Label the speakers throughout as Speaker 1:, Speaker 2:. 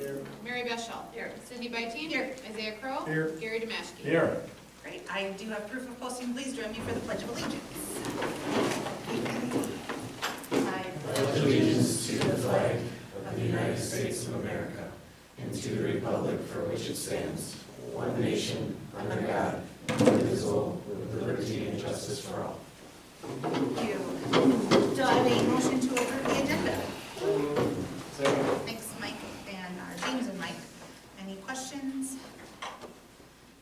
Speaker 1: Here.
Speaker 2: Mary Beth Shaw.
Speaker 3: Here.
Speaker 2: Cindy Byteam.
Speaker 3: Here.
Speaker 2: Isaiah Crowe.
Speaker 1: Here.
Speaker 2: Gary Demashki.
Speaker 1: Here.
Speaker 3: Great, I do have proof of posting. Please join me for the Pledge of Allegiance. I
Speaker 4: pledge allegiance to the flag of the United States of America and to the republic for which it stands, one nation, under God, indivisible, with liberty and justice for all.
Speaker 3: Thank you. Do I have a motion to approve the agenda?
Speaker 1: Second.
Speaker 3: Thanks, Mike and James and Mike. Any questions?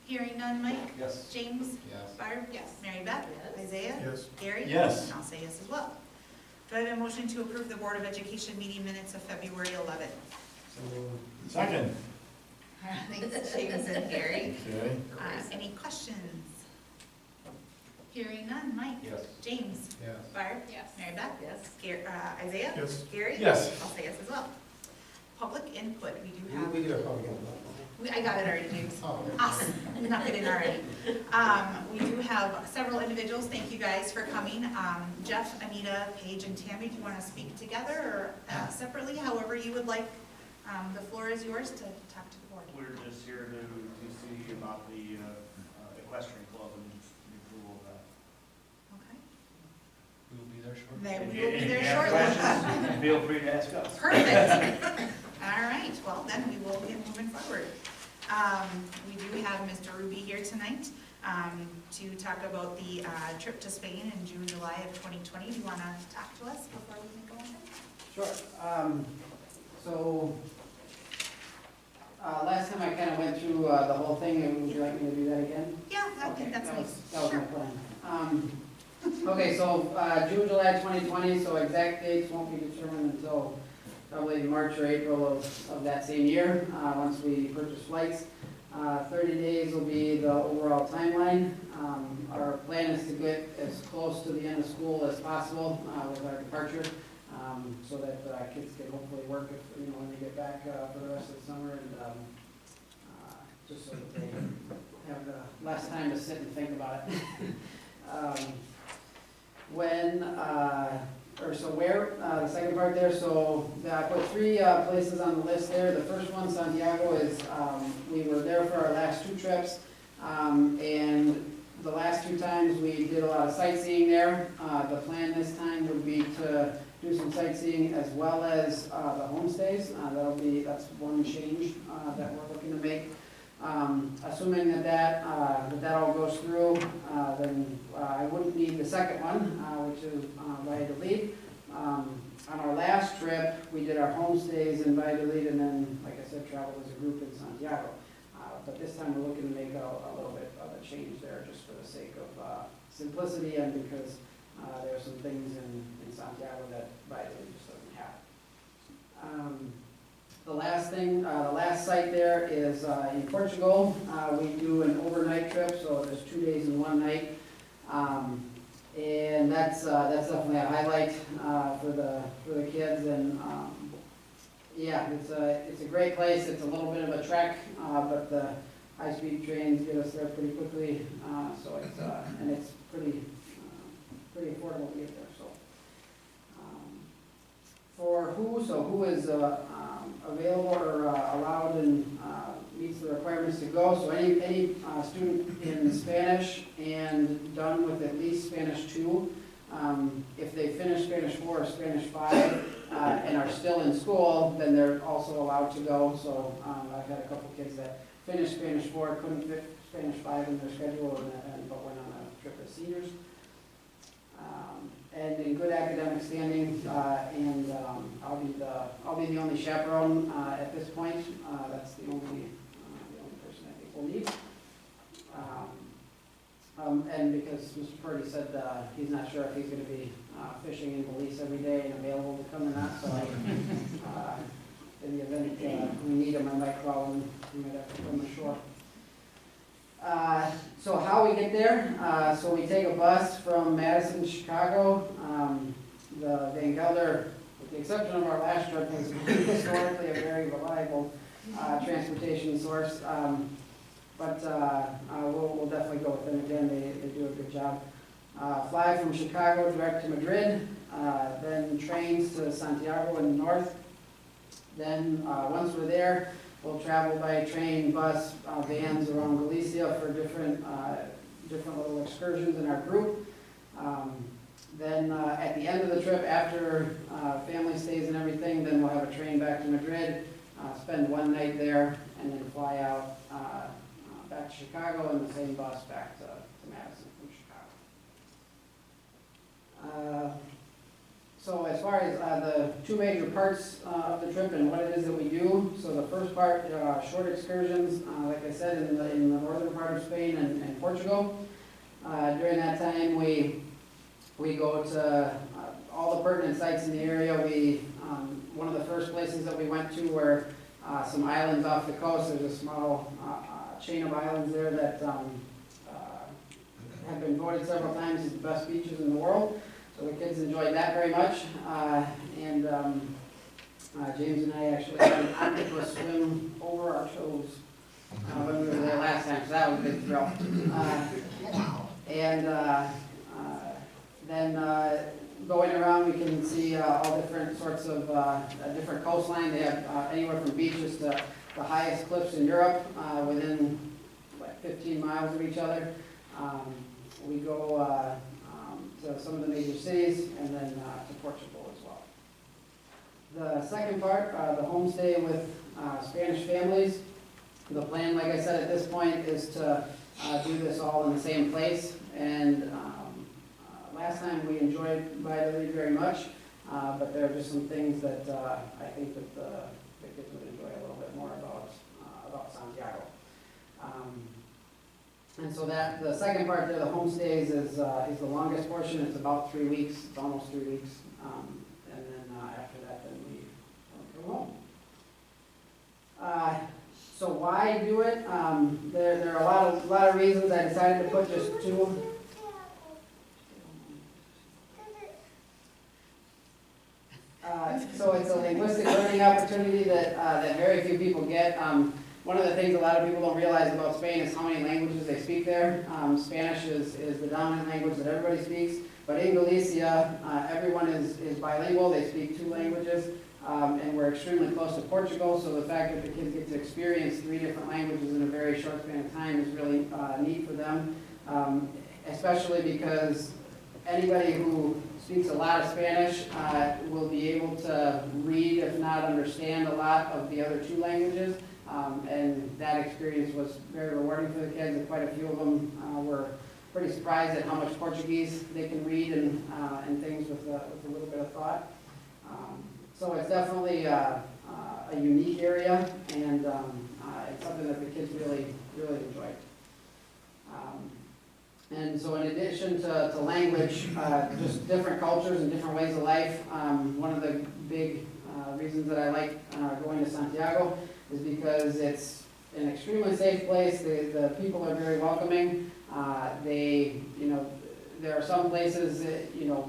Speaker 3: Hearing none, Mike?
Speaker 1: Yes.
Speaker 3: James?
Speaker 1: Yes.
Speaker 3: Barb?
Speaker 2: Yes.
Speaker 3: Mary Beth? Isaiah?
Speaker 1: Yes.
Speaker 3: Gary?
Speaker 1: Yes.
Speaker 3: And I'll say yes as well. Do I have a motion to approve the Board of Education meeting minutes of February 11th?
Speaker 1: Second.
Speaker 3: Thanks, James and Gary.
Speaker 1: Okay.
Speaker 3: Any questions? Hearing none, Mike?
Speaker 1: Yes.
Speaker 3: James?
Speaker 1: Yes.
Speaker 3: Barb?
Speaker 2: Yes.
Speaker 3: Mary Beth? Yes. Isaiah?
Speaker 1: Yes.
Speaker 3: Gary?
Speaker 1: Yes.
Speaker 3: I'll say yes as well. Public input, we do have,
Speaker 1: We do have public
Speaker 3: I got it already, James.
Speaker 1: Oh,
Speaker 3: Awesome, knocked it in already. We do have several individuals, thank you guys for coming. Jeff, Anita, Paige, and Tammy, do you want to speak together or separately, however you would like? The floor is yours to talk to the board.
Speaker 5: We're just here to see about the equestrian club and the approval of that.
Speaker 3: Okay.
Speaker 1: We will be there shortly.
Speaker 3: Then we
Speaker 5: If
Speaker 3: will be
Speaker 5: you
Speaker 3: there
Speaker 5: have
Speaker 3: shortly.
Speaker 5: questions, feel free to ask us.
Speaker 3: Perfect. All right, well, then we will get moving forward. We do have Mr. Ruby here tonight to talk about the trip to Spain in June, July of 2020. Do you want to talk to us before we go on?
Speaker 6: Sure. Last time I kind of went through the whole thing, and would you like me to do that again?
Speaker 3: Yeah, I
Speaker 6: Okay,
Speaker 3: think that's
Speaker 6: that
Speaker 3: nice.
Speaker 6: was my
Speaker 3: Sure.
Speaker 6: plan. Okay, so June, July 2020, so exact dates won't be determined until probably March or April of that same year, once we purchase flights. 30 days will be the overall timeline. Our plan is to get as close to the end of school as possible with our departure, so that kids can hopefully work if, when they get back for the rest of the summer, and just so that they have less time to sit and think about it. The second part there, so I put 3 places on the list there. The first one, Santiago, is, we were there for our last 2 trips, and the last 2 times we did a lot of sightseeing there. The plan this time would be to do some sightseeing as well as the homestays. That's one change that we're looking to make. Assuming that all goes through, then I wouldn't need the second one, which is Valladolid. On our last trip, we did our homestays in Valladolid, and then, like I said, traveled as a group in Santiago. But this time we're looking to make a little bit of a change there, just for the sake of simplicity, and because there are some things in Santiago that Valladolid just doesn't have. The last site there is in Portugal. We do an overnight trip, so there's 2 days and 1 night. And that's definitely a highlight for the kids, and yeah, it's a great place. It's a little bit of a trek, but the high-speed trains get us there pretty quickly, so it's pretty affordable to get there. So who is available or allowed and meets the requirements to go. So any student in Spanish and done with at least Spanish 2, if they finish Spanish 4 or Spanish 5 and are still in school, then they're also allowed to go. So I've had a couple kids that finished Spanish 4, couldn't fit Spanish 5 in their schedule, but went on a trip as seniors. And in good academic standing, and I'll be the only chaperone at this point. That's the only person I think we'll need. And because Mr. Purdy said he's not sure if he's going to be fishing in Belize every day and available to come or not, so in the event we need him, I might call him. We might have to come ashore. So how we get there, so we take a bus from Madison to Chicago. The Van Gelder, with the exception of our last trip, has been historically a very reliable transportation source. But we'll definitely go with them again. They do a good job. Fly from Chicago direct to Madrid, then trains to Santiago in the north, Then, once we're there, we'll travel by train, bus, vans around Galicia for different little excursions in our group. Then, at the end of the trip, after family stays and everything, then we'll have a train back to Madrid, spend one night there, and then fly out back to Chicago and the same bus back to Madison from Chicago. So as far as the two major parts of the trip and what it is that we do, so the first part, short excursions, like I said, in the northern part of Spain and Portugal. During that time, we go to all the pertinent sites in the area. One of the first places that we went to were some islands off the coast. There's a small chain of islands there that have been voted several times as the best beaches in the world. So the kids enjoyed that very much. James and I actually had an octopus swim over our toes when we were there last time, so that was a big thrill. Then going around, we can see all different sorts of different coastline. They have anywhere from beaches to the highest cliffs in Europe within like 15 miles of each other. We go to some of the major cities and then to Portugal as well. The second part, the homestay with Spanish families. The plan, like I said, at this point is to do this all in the same place. And last time we enjoyed Valladolid very much, but there are just some things that I think that the kids would enjoy a little bit more about Santiago. And so that the second part there, the homestays, is the longest portion. It's about 3 weeks. It's almost 3 weeks, and then after that, then we go home. So why do it? There are a lot of reasons. I decided to put just two. So it's a linguistic learning opportunity that very few people get. One of the things a lot of people don't realize about Spain is how many languages they speak there. Spanish is the dominant language that everybody speaks, but in Galicia, everyone is bilingual. They speak 2 languages, and we're extremely close to Portugal, so the fact that the kids get to experience 3 different languages in a very short span of time is really neat for them, especially because anybody who speaks a lot of Spanish will be able to read, if not understand, a lot of the other 2 languages. And that experience was very rewarding for the kids, and quite a few of them were pretty surprised at how much Portuguese they can read and things with a little bit of thought. So it's definitely a unique area, and it's something that the kids really enjoyed. And so in addition to language, just different cultures and different ways of life, one of the big reasons that I like going to Santiago is because it's an extremely safe place. The people are very welcoming. There are some places,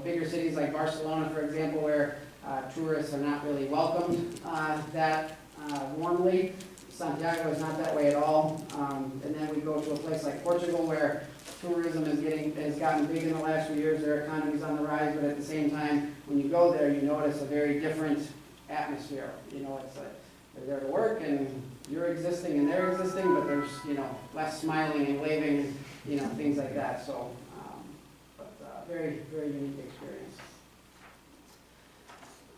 Speaker 6: bigger cities like Barcelona, for example, where tourists are not really welcomed that warmly. Santiago is not that way at all. And then we go to a place like Portugal, where tourism has gotten big in the last few years. Their economy's on the rise, but at the same time, when you go there, you notice a very different atmosphere. It's like they're there to work, and you're existing and they're existing, but there's less smiling and waving, things like that. So, very unique experience.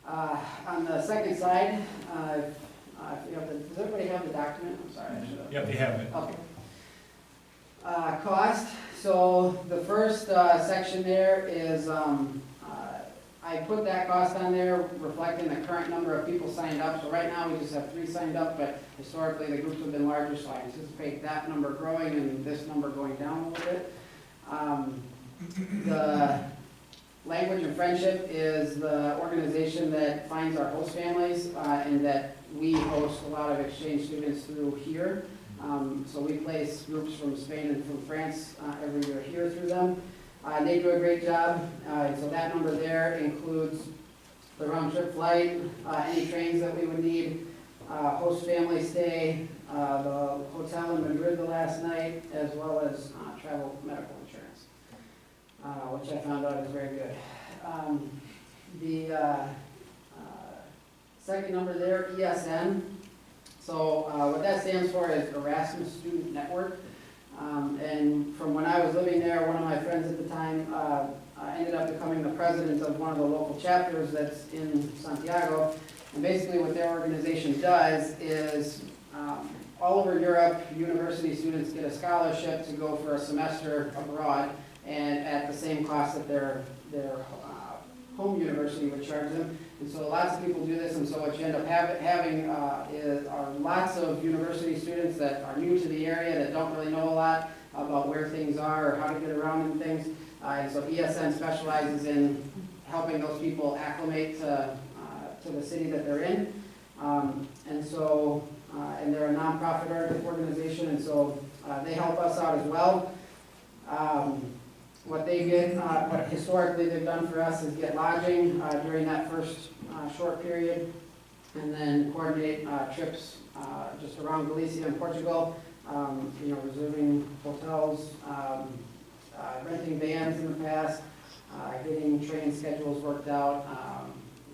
Speaker 6: On the second side, does everybody have the document? I'm sorry, I should have.
Speaker 1: Yep, they have it.
Speaker 6: Okay. Cost, so the first section there is, I put that cost on there reflecting the current number of people signed up. So right now we just have 3 signed up, but historically the groups have been larger, so I anticipate that number growing and this number going down a little bit. The Language and Friendship is the organization that finds our host families and that we host a lot of exchange students through here. So we place groups from Spain and from France every year here through them. They do a great job. So that number there includes the round trip flight, any trains that we would need, host family stay, the hotel in Madrid the last night, as well as travel medical insurance, which I found out is very good. Second number there, ESN. So what that stands for is Erasmus Student Network. And from when I was living there, one of my friends at the time ended up becoming the president of one of the local chapters that's in Santiago. And basically what their organization does is all over Europe, university students get a scholarship to go for a semester abroad, and at the same cost that their home university would charge them. And so lots of people do this, and so what you end up having are lots of university students that are new to the area, that don't really know a lot about where things are or how to get around and things. And so ESN specializes in helping those people acclimate to the city that they're in. And so, and they're a nonprofit organization, and so they help us out as well. What they did, what historically they've done for us is get lodging during that first short period, and then coordinate trips just around Galicia and Portugal, reserving hotels, renting vans in the past, getting train schedules worked out,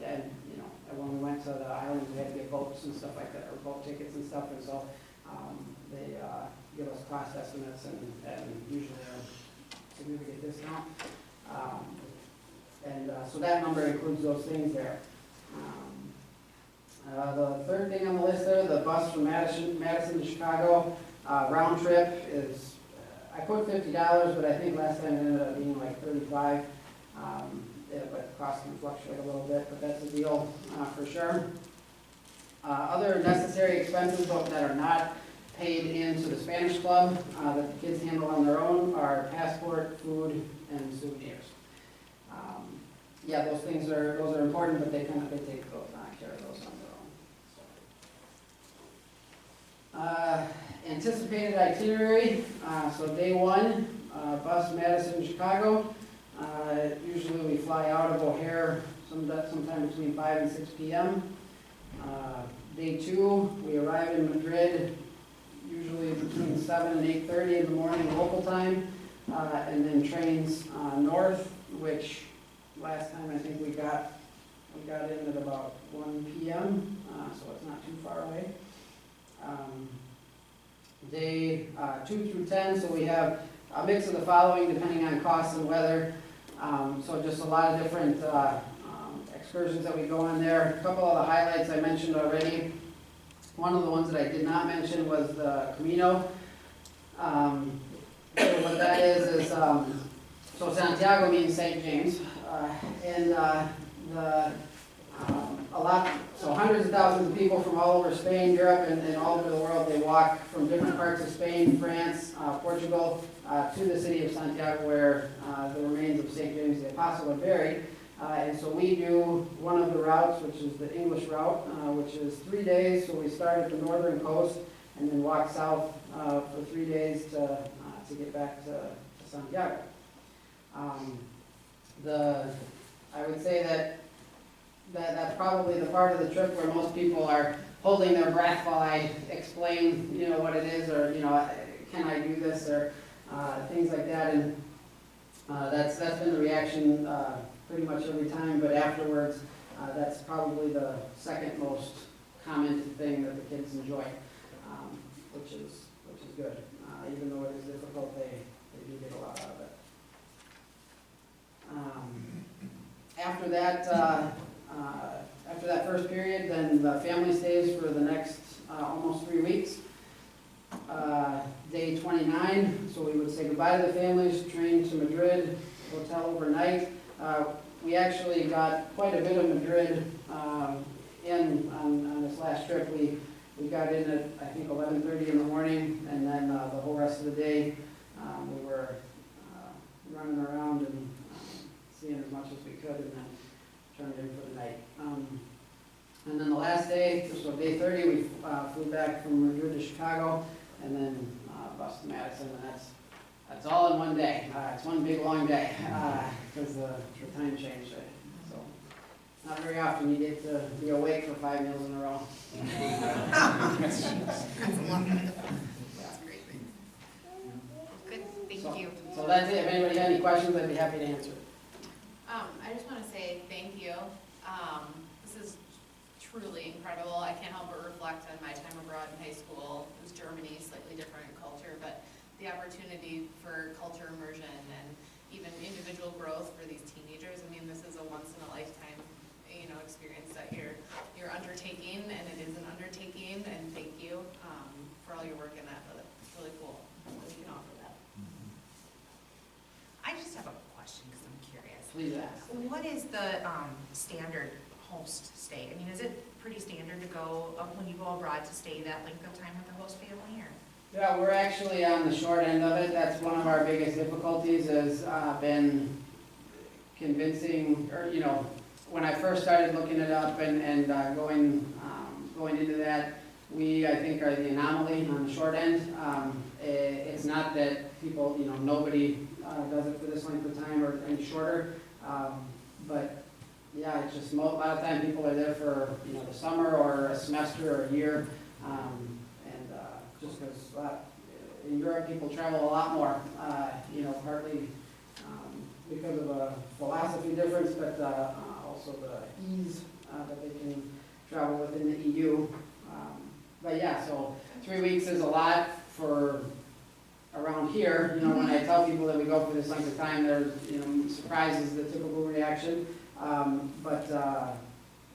Speaker 6: and when we went to the islands, we had to get boats and stuff like that, or boat tickets and stuff, and so they give us cost estimates and usually a significant discount. So that number includes those things there. The third thing on the list there, the bus from Madison to Chicago, round trip is, I put $50, but I think last time it ended up being like $35. But cost can fluctuate a little bit, but that's a deal for sure. Other necessary expenses that are not paid into the Spanish club that the kids handle on their own are passport, food, and souvenirs. Those things are important, but they take care of those on their own. Anticipated itinerary. So day one, bus Madison, Chicago. Usually we fly out of O'Hare sometime between 5 and 6 p.m. Day two, we arrive in Madrid usually between 7 and 8:30 in the morning local time, and then trains north, which last time I think we got in at about 1 p.m., so it's not too far away. Day 2 through 10, so we have a mix of the following depending on costs and weather. So just a lot of different excursions that we go on there. A couple of the highlights I mentioned already. One of the ones that I did not mention was the Camino. So what that is so Santiago means St. James, so hundreds of thousands of people from all over Spain, Europe, and all over the world, they walk from different parts of Spain, France, Portugal, to the city of Santiago, where the remains of St. James the Apostle are buried. And so we do one of the routes, which is the English route, which is 3 days. So we start at the northern coast and then walk south for 3 days to get back to Santiago. I would say that's probably the part of the trip where most people are holding their breath while I explain, what it is, or, can I do this, or things like that. And that's been the reaction pretty much every time, but afterwards, that's probably the second most commented thing that the kids enjoy, which is good. Even though it is difficult, they do get a lot out of it. After that first period, then the family stays for the next almost 3 weeks. Day 29, so we would say goodbye to the families, train to Madrid, hotel overnight. We actually got quite a bit of Madrid in on this last trip. We got in at, I think, 11:30 in the morning, and then the whole rest of the day we were running around and seeing as much as we could, and then turned in for the night. And then the last day, so day 30, we flew back from Madrid to Chicago, and then bus to Madison, and that's all in one day. It's one big long day because the time changed. So not very often you get to be awake for 5 meals in a row.
Speaker 3: That's a lot. That's great. Good, thank you.
Speaker 6: So that's it. If anybody had any questions, I'd be happy to answer.
Speaker 2: I just want to say thank you. This is truly incredible. I can't help but reflect on my time abroad in high school. It was Germany, slightly different culture, but the opportunity for culture immersion and even individual growth for these teenagers. I mean, this is a once in a lifetime, experience that you're undertaking, and it is an undertaking, and thank you for all your work in that. But it's really cool that you can offer that.
Speaker 3: I just have a question, because I'm curious.
Speaker 6: Please ask.
Speaker 3: What is the standard host stay? I mean, is it pretty standard to go, when you go abroad, to stay that length of time with the host family, or?
Speaker 6: Yeah, we're actually on the short end of it. That's one of our biggest difficulties, has been convincing, or, when I first started looking it up and going into that, we, I think, are the anomaly on the short end. It's not that people, nobody does it for this length of time or any shorter, but yeah, it's just a lot of time people are there for, the summer or a semester or a year, and just because in Europe people travel a lot more, partly because of a philosophy difference, but also the ease that they can travel within the EU. But yeah, so 3 weeks is a lot for around here. When I tell people that we go for this length of time, there's, surprise is the typical reaction. But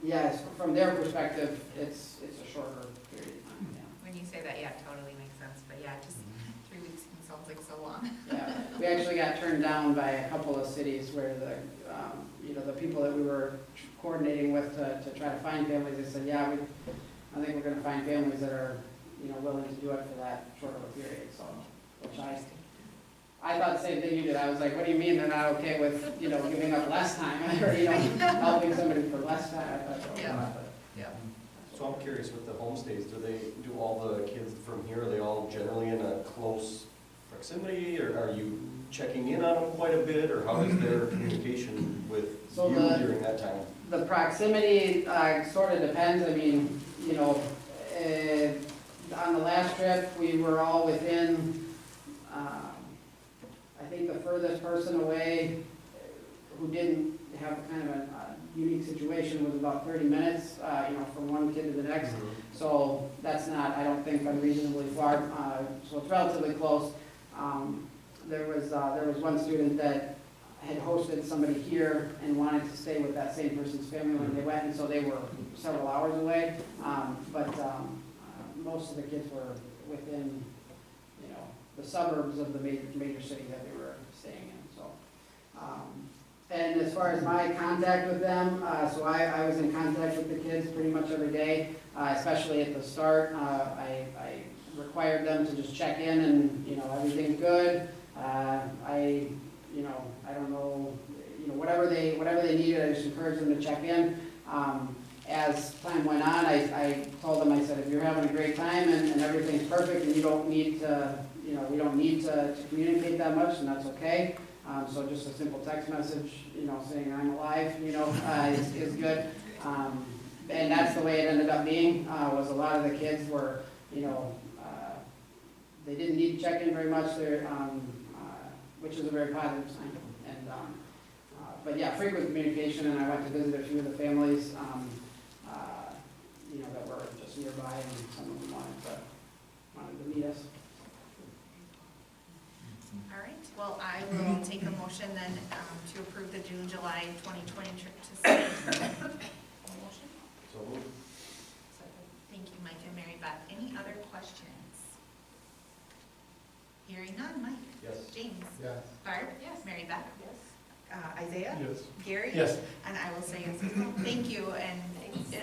Speaker 6: yes, from their perspective, it's a shorter period of time, yeah.
Speaker 3: When you say that, yeah, it totally makes sense, but yeah, just 3 weeks sounds like so long.
Speaker 6: Yeah, we actually got turned down by a couple of cities where the people that we were coordinating with to try to find families, they said, yeah, I think we're gonna find families that are, willing to do it for that short of a period, so, which I thought the same thing you did. I was like, what do you mean they're not okay with, giving up less time, or, helping somebody for less time? I thought, oh,
Speaker 3: Yeah.
Speaker 6: but
Speaker 4: So I'm curious, with the homestays, do all the kids from here, are they all generally in a close proximity, or are you checking in on them quite a bit, or how is their communication with
Speaker 6: So
Speaker 4: you during that time?
Speaker 6: The proximity sort of depends. I mean, on the last trip, we were all within, I think the furthest person away who didn't have kind of a unique situation was about 30 minutes, from one kid to the next. So that's not, I don't think, unreasonably far. So it's relatively close. There was one student that had hosted somebody here and wanted to stay with that same person's family when they went, and so they were several hours away. But most of the kids were within, the suburbs of the major city that they were staying in. So, and as far as my contact with them, so I was in contact with the kids pretty much every day, especially at the start. I required them to just check in and, everything's good. I don't know, whatever they needed, I just encouraged them to check in. As time went on, I told them, I said, if you're having a great time and everything's perfect and you don't need to, we don't need to communicate that much, and that's okay. So just a simple text message, saying I'm alive, is good. And that's the way it ended up being, was a lot of the kids were, they didn't need to check in very much there, which is a very positive sign. And, but yeah, frequent communication, and I went to visit a few of the families, that were just nearby, and some of them wanted to meet us.
Speaker 3: All right, well, I will take a motion then to approve the June, July 2020 trip to Spain. Motion?
Speaker 4: So moved.
Speaker 3: Thank you, Mike and Mary Beth. Any other questions? Hearing none. Mike?
Speaker 4: Yes.
Speaker 3: James?
Speaker 1: Yes.
Speaker 3: Barb?
Speaker 2: Yes.
Speaker 3: Mary Beth?
Speaker 2: Yes.
Speaker 3: Isaiah?
Speaker 1: Yes.
Speaker 3: Gary?
Speaker 1: Yes.
Speaker 3: And I will say yes as well. Thank you, and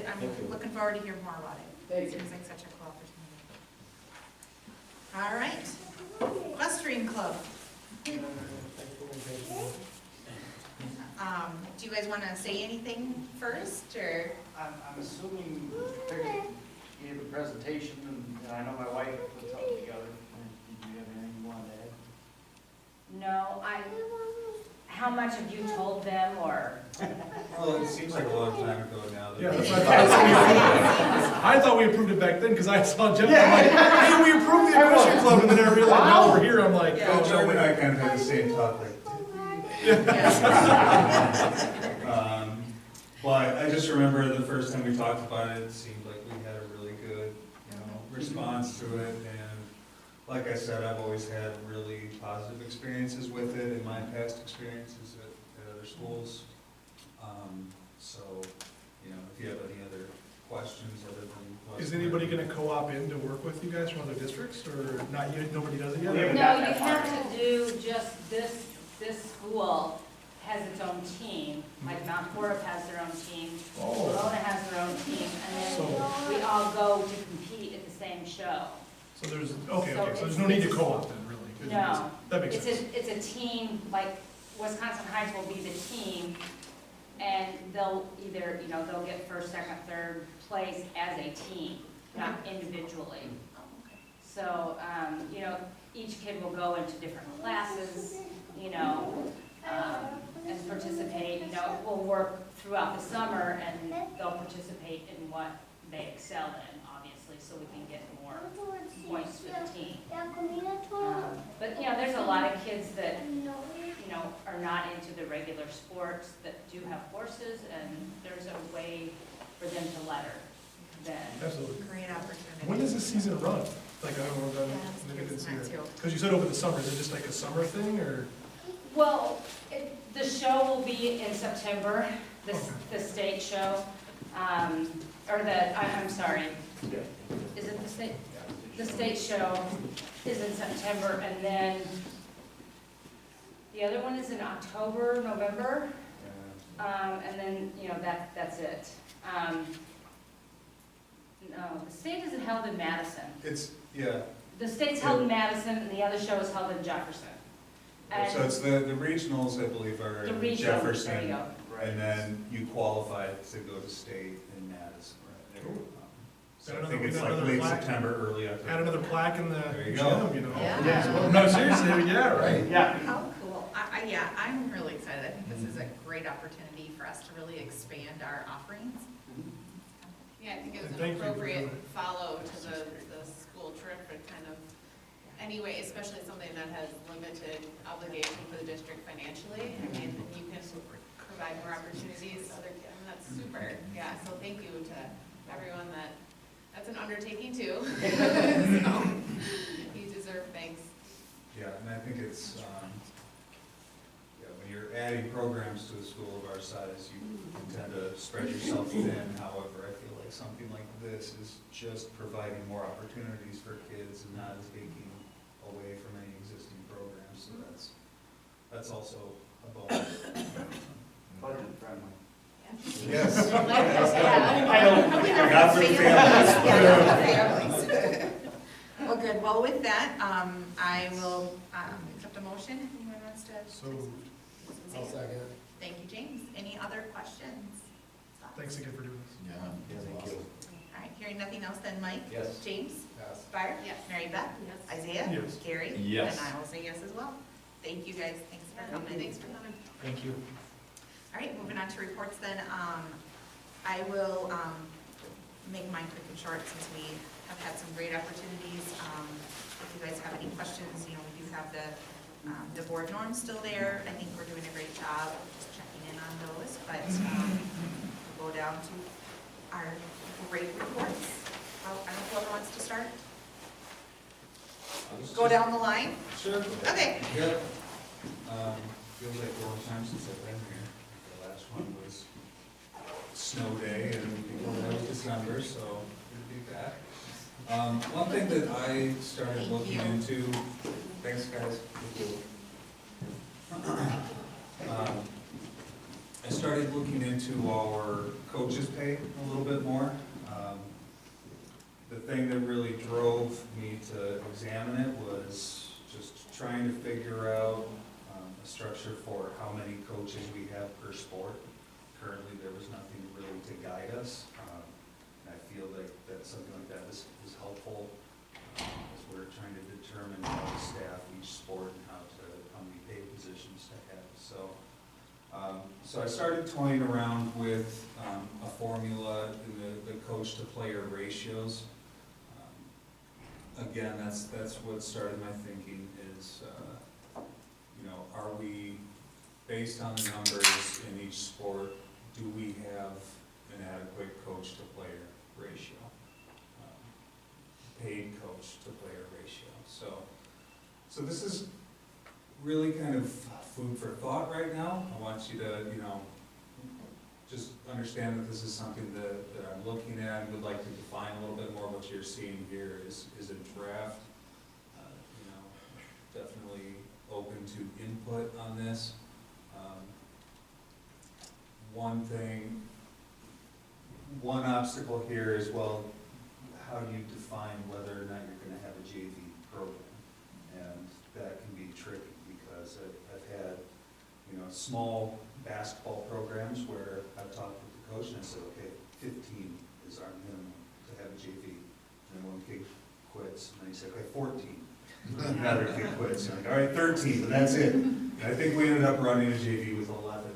Speaker 3: I'm
Speaker 4: Thank you.
Speaker 3: looking forward to hearing more about it.
Speaker 6: Thank you.
Speaker 3: Seems like such a cool opportunity. All right, Equestrian Club. Do you guys want to say anything first, or?
Speaker 5: I'm assuming Terry gave a presentation, and I know my wife put something together. Did you have anything you wanted to add?
Speaker 7: No, how much have you told them, or?
Speaker 8: Well, it seems like a long time ago now.
Speaker 1: Yeah, that's what I thought. I thought we approved it back then, because I saw Jeff, I'm like, hey, we approved the equestrian club, and then I realized now we're here, I'm like,
Speaker 8: Well,
Speaker 1: oh,
Speaker 8: Joe and I
Speaker 1: no.
Speaker 8: kind of had the same talk, like,
Speaker 3: Yeah.
Speaker 8: But I just remember the first time we talked about it, it seemed like we had a really good, response to it. And like I said, I've always had really positive experiences with it in my past experiences at other schools. So, if you have any other questions other than what.
Speaker 1: Is anybody gonna co-op in to work with you guys from other districts, or not yet, nobody does it yet?
Speaker 5: We haven't
Speaker 7: No,
Speaker 5: got
Speaker 7: you
Speaker 5: that far.
Speaker 7: have to do just this school has its own team, like Mount Horeb has their own team,
Speaker 1: Oh,
Speaker 7: Verona has their own team, and
Speaker 1: so,
Speaker 7: then we all go to compete at the same show.
Speaker 1: so okay,
Speaker 7: So
Speaker 1: so there's no need to
Speaker 7: it's-
Speaker 1: co-op then, really?
Speaker 7: No,
Speaker 1: That makes
Speaker 7: it's
Speaker 1: sense.
Speaker 7: it's a team, like Wisconsin Heights will be the team, and they'll either, they'll get first, second, third place as a team, not individually.
Speaker 3: Oh, okay.
Speaker 7: So, each kid will go into different classes, and participate, will work throughout the summer, and they'll participate in what they excel in, obviously, so we can get more points for the team. But, there's a lot of kids that, are not into the regular sports that do have horses, and there's a way for them to letter then.
Speaker 1: Absolutely.
Speaker 3: Great opportunity.
Speaker 1: When does the season run? Like, I don't know,
Speaker 3: Yeah,
Speaker 1: maybe I didn't see
Speaker 3: that
Speaker 1: it.
Speaker 3: too.
Speaker 1: Because you said over the summer, is it just like a summer thing, or?
Speaker 7: Well, the show will be in September,
Speaker 1: Okay.
Speaker 7: the state show, I'm sorry, is it the state? The state show is in September, and then the other one is in October, November, and then, that's it. No, the state isn't held in Madison. The state's held in Madison, and the other show is held in Jefferson. And
Speaker 8: So it's the regionals, I believe, are
Speaker 7: the
Speaker 8: in
Speaker 7: regional, there you
Speaker 8: Jefferson,
Speaker 7: go.
Speaker 8: and then you qualify to go to state in Madison.
Speaker 1: Cool.
Speaker 8: So
Speaker 1: Got
Speaker 8: I think
Speaker 1: another-
Speaker 8: it's
Speaker 1: got
Speaker 8: like
Speaker 1: another
Speaker 8: late
Speaker 1: plaque.
Speaker 8: September, early October.
Speaker 1: Add another plaque in the
Speaker 8: There you
Speaker 1: gym,
Speaker 8: go.
Speaker 3: Yeah.
Speaker 1: No, seriously, yeah, right?
Speaker 5: Yeah.
Speaker 3: How cool. I'm really excited. I think this is a great opportunity for us to really expand our offerings.
Speaker 2: Yeah, I think it was
Speaker 1: Thank
Speaker 2: an
Speaker 1: you for
Speaker 2: appropriate
Speaker 1: doing it.
Speaker 2: follow to the school trip, and kind of, anyway, especially something that has limited obligation for the district financially. I mean, you can provide more opportunities to other kids, and that's super. Yeah, so thank you to everyone that's an undertaking too. So, you deserve thanks.
Speaker 8: Yeah, and I think it's, when you're adding programs to a school of our size, you tend to spread yourself thin. However, I feel like something like this is just providing more opportunities for kids and not taking away from any existing programs, so that's also a bonus.
Speaker 5: Budget friendly.
Speaker 8: Yes.
Speaker 5: I know.
Speaker 8: Not for families.
Speaker 3: Yeah, families. Well, good. Well, with that, I will accept a motion. Anyone wants to?
Speaker 1: So moved.
Speaker 3: I'll second. Thank you, James. Any other questions?
Speaker 1: Thanks again for doing this.
Speaker 4: Thank you.
Speaker 3: All right, hearing nothing else then, Mike?
Speaker 4: Yes.
Speaker 3: James?
Speaker 4: Yes.
Speaker 3: Barb?
Speaker 2: Yes.
Speaker 3: Mary Beth?
Speaker 2: Yes.
Speaker 3: Isaiah?
Speaker 1: Yes.
Speaker 3: Gary?
Speaker 8: Yes.
Speaker 3: And I will say yes as well. Thank you, guys. Thanks for coming.
Speaker 2: Thanks for coming.
Speaker 4: Thank you.
Speaker 3: All right, moving on to reports then. I will make mine quick and short since we have had some great opportunities. If you guys have any questions, we do have the board norms still there. I think we're doing a great job of just checking in on those, but we'll go down to our great reports. I don't know whoever wants to start. Go down the line?
Speaker 8: Sure.
Speaker 3: Okay.
Speaker 8: Yep. Feels like a long time since I've been here. The last one was snow day, and before that was December, so good to be back. One thing that I started
Speaker 3: Thank
Speaker 8: looking
Speaker 3: you.
Speaker 8: into, thanks guys. I started looking into our coaches' pay a little bit more. The thing that really drove me to examine it was just trying to figure out a structure for how many coaches we have per sport. Currently, there was nothing really to guide us. And I feel like that something like that is helpful as we're trying to determine how to staff each sport and how many pay positions to have. So I started toying around with a formula in the coach to player ratios. Again, that's what started my thinking is, are we, based on the numbers in each sport, do we have So this is really kind of food for thought right now. I want you to, just understand that this is something that I'm looking at and would like to define a little bit more. What you're seeing here is a draft. Definitely open to input on this. One obstacle here is, well, how do you define whether or not you're gonna have a JV program? And that can be tricky because I've had, small basketball programs where I've talked with the coach and I said, okay, 15 is our minimum to have a JV. And one kid quits, and then he said, okay, 14. Another kid quits, and like, all right, 13, and that's it. And I think we ended up running a JV with 11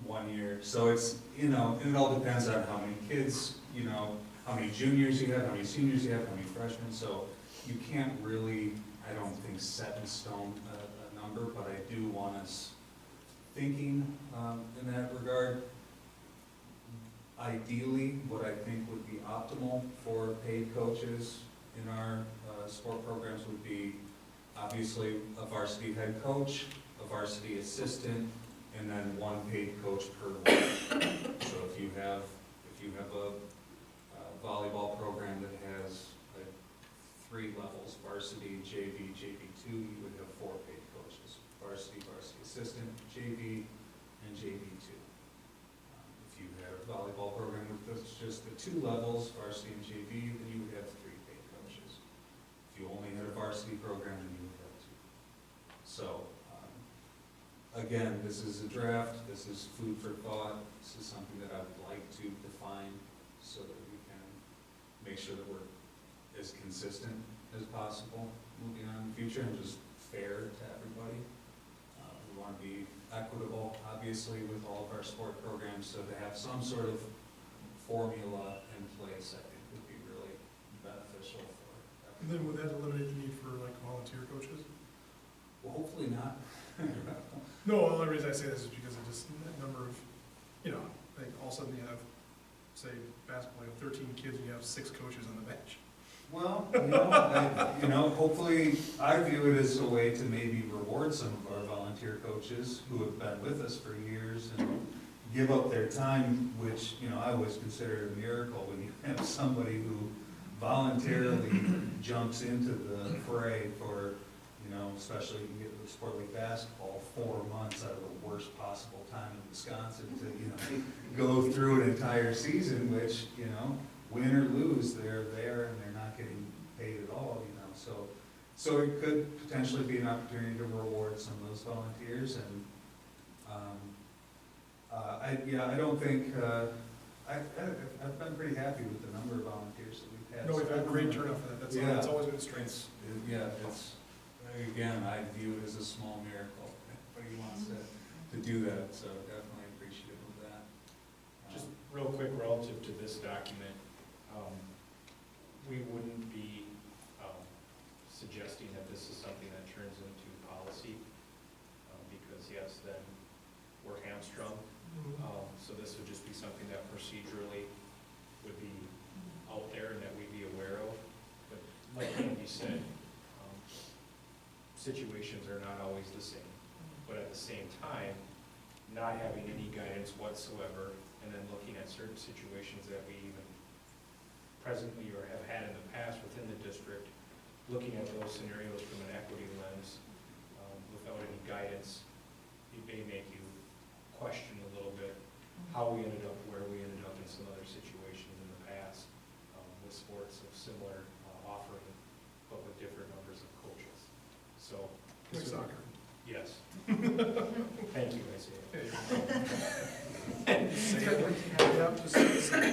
Speaker 8: one year. So it's, and it all depends on how many kids, how many juniors you have, how many seniors you have, how many freshmen. So you can't really, I don't think, set in stone a number, but I do want us thinking in that regard. Ideally, what I think would be optimal for paid coaches in our sport programs would be obviously a varsity head coach, a varsity assistant, and then one paid coach per week. So if you have a volleyball program that has like 3 levels, varsity, JV, JV2, you would have 4 paid coaches, varsity, varsity assistant, JV, and JV2. If you had a volleyball program with just the 2 levels, varsity and JV, then you would have 3 paid coaches. If you only had a varsity program, then you would have 2. So, again, this is a draft, this is food for thought, this is something that I would like to define so that we can make sure that we're as consistent as possible moving on in the future and just fair to everybody. We want to be equitable, obviously, with all of our sport programs, so to have some sort of formula in place, I think would be really beneficial for everybody.
Speaker 1: And then would that eliminate the need for like volunteer coaches?
Speaker 8: Well, hopefully not.
Speaker 1: No, the only reason I say this is because of just that number of, like all of a sudden you have, say, basketball, you have 13 kids and you have 6 coaches on the bench.
Speaker 8: Well, hopefully, I view it as a way to maybe reward some of our volunteer coaches who have been with us for years and give up their time, which, I always consider a miracle when you have somebody who voluntarily jumps into the fray for, especially you get with a sport like basketball, 4 months out of the worst possible time in Wisconsin to, go through an entire season, which, win or lose, they're there and they're not getting paid at all, So it could potentially be an opportunity to reward some of those volunteers, and I don't think, I've been pretty happy with the number of volunteers that we've had.
Speaker 1: No, we've had great turnout for that, that's always been a strength.
Speaker 8: Again, I view it as a small miracle, anybody wants to do that, so definitely appreciative of that.
Speaker 9: Just real quick relative to this document, we wouldn't be suggesting that this is something that turns into policy, because yes, then we're hamstrung. So this would just be something that procedurally would be out there and that we'd be aware of. But like Andy said, situations are not always the same. But at the same time, not having any guidance whatsoever, and then looking at certain situations that we even presently or have had in the past within the district, looking at those scenarios from an equity lens, without any guidance, it may make you question a little bit how we ended up where we ended up in some other situations in the past, with sports of similar offering, but with different numbers of coaches. So.
Speaker 1: Like soccer.
Speaker 9: Yes. Thank you, Isaiah.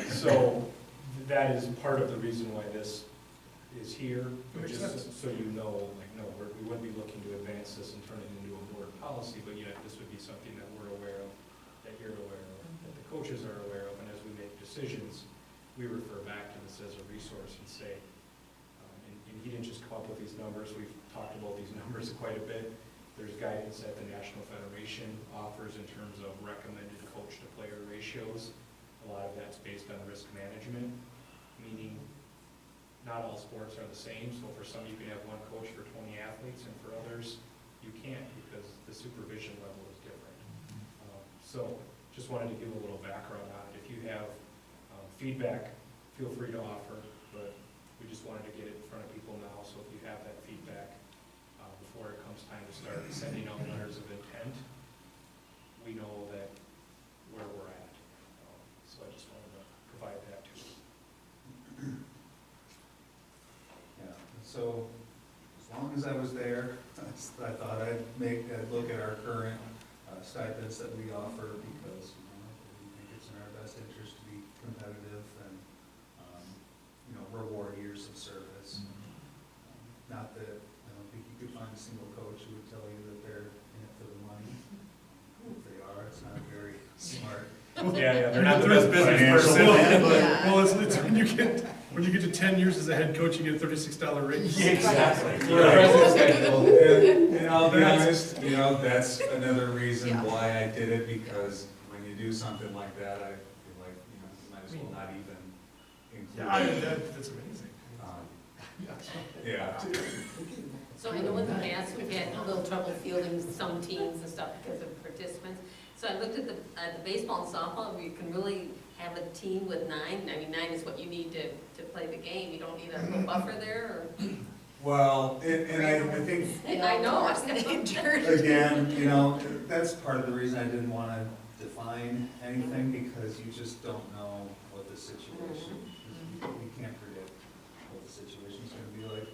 Speaker 9: So that is part of the reason why this is here,
Speaker 1: Makes
Speaker 9: just
Speaker 1: sense.
Speaker 9: so you know, we wouldn't be looking to advance this and turn it into a board policy, but yet this would be something that we're aware of, that you're aware of, that the coaches are aware of, and as we make decisions, we refer back to this as a resource and say, and he didn't just come up with these numbers, we've talked about these numbers quite a bit. There's guidance that the National Federation offers in terms of recommended coach-to-player ratios. A lot of that's based on risk management, meaning not all sports are the same, so for some you can have one coach for 20 athletes, and for others, you can't, because the supervision level is different. So, just wanted to give a little background on it. If you have feedback, feel free to offer, but we just wanted to get it in front of people now, so if you have that feedback, before it comes time to start sending out letters of intent, we know that where we're at. So I just wanted to provide that to you.
Speaker 8: Yeah, so as long as I was there, I thought I'd look at our current stipends that we offer, because, we think it's in our best interest to be competitive and, reward years of service. Not that, I don't think you could find a single coach who would tell you that they're in it for the money. If they are, it's not very smart.
Speaker 9: Yeah, they're not the best business
Speaker 8: Financial
Speaker 9: person.
Speaker 8: man, but-
Speaker 6: Yeah.
Speaker 1: Well, it's when you get to 10 years as a head coach, you get a $36 raise.
Speaker 9: Exactly.
Speaker 8: And I'll be honest, that's another reason
Speaker 6: Yeah.
Speaker 8: why I did it, because when you do something like that, I feel like, you might as well not even include it.
Speaker 1: That's amazing.
Speaker 8: Yeah.
Speaker 10: So I know in the past, we've had a little trouble fielding some teams and stuff because of participants. So I looked at the baseball and softball, where you can really have a team with 9. I mean, 9 is what you need to play the game. You don't need a little buffer there,
Speaker 8: Well, and I think,
Speaker 10: or? I know, I was gonna injured.
Speaker 8: again, that's part of the reason I didn't want to define anything, because you just don't know what the situation, you can't predict what the situation's gonna be like.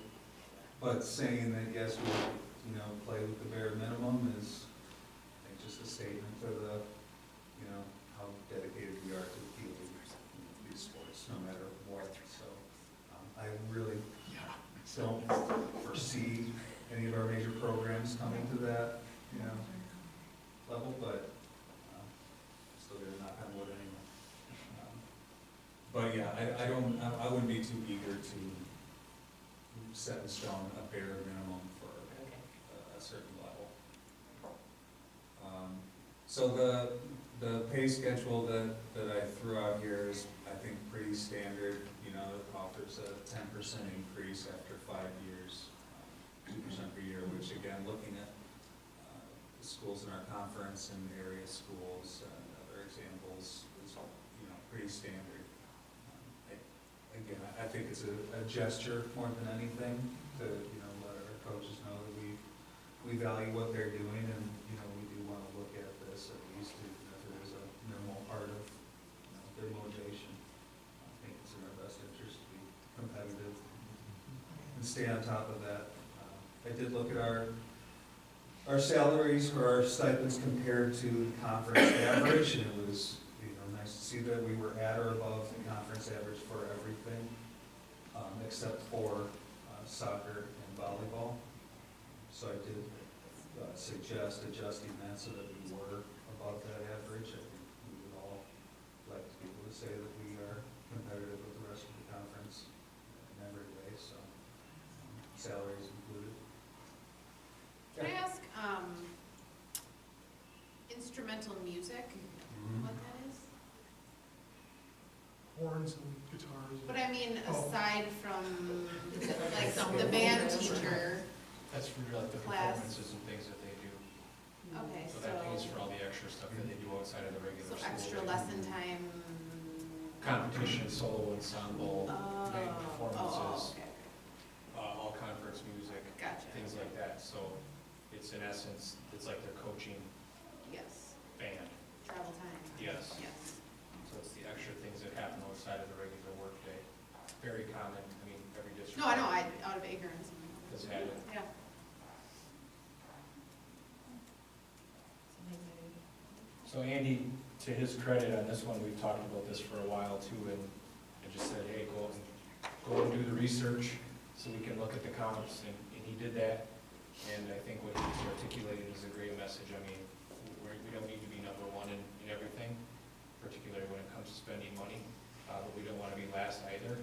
Speaker 8: But saying that, yes, we, play with the bare minimum is, I think, just a statement to the, how dedicated we are to the field of these sports, no matter what. So, I really don't foresee any of our major programs coming to that, level, but, still gonna knock on wood anyway. But yeah, I wouldn't be too eager to set in stone a bare minimum for a certain level. So the pay schedule that I threw out here is, I think, pretty standard. It offers a 10% increase after 5 years, 2% per year, which, again, looking at the schools in our conference and area schools and other examples is, pretty standard. Again, I think it's a gesture more than anything to, let our coaches know that we value what they're doing, and, we do want to look at this at least if it is a minimal part of, their motivation. I think it's in our best interest to be competitive and stay on top of that. I did look at our salaries or our stipends compared to the conference average, and it was, nice to see that we were at or above the conference average for everything, except for soccer and volleyball. So I did suggest adjusting that so that we were above that average. I think we would all like to be able to say that we are competitive with the rest of the conference in every way, so salaries included.
Speaker 2: Can I ask, instrumental music, what that is?
Speaker 1: Horns and guitars.
Speaker 2: But I mean,
Speaker 1: Oh.
Speaker 2: aside from, like, the band teacher,
Speaker 9: That's for like the
Speaker 2: Class.
Speaker 9: performances and things that they do.
Speaker 2: okay,
Speaker 9: So that pays
Speaker 2: so,
Speaker 9: for all the extra stuff that they do outside of the regular
Speaker 2: so
Speaker 9: school.
Speaker 2: extra lesson time.
Speaker 9: Competition, solo ensemble,
Speaker 2: Oh,
Speaker 9: night
Speaker 2: oh,
Speaker 9: performances,
Speaker 2: okay,
Speaker 9: all conference music,
Speaker 2: gotcha.
Speaker 9: things like that. So it's in essence, it's like they're coaching
Speaker 2: Yes,
Speaker 9: band.
Speaker 2: travel time.
Speaker 9: Yes.
Speaker 2: Yes.
Speaker 9: So it's the extra things that happen outside of the regular workday. Very common, every district.
Speaker 2: No, I know, out of ignorance.
Speaker 9: Has had it.
Speaker 2: Yeah.
Speaker 9: So Andy, to his credit on this one, we've talked about this for a while too, and I just said, hey, go and do the research so we can look at the comps, and he did that. And I think what he's articulated is a great message. We don't need to be number one in everything, particularly when it comes to spending money, but we don't want to be last either,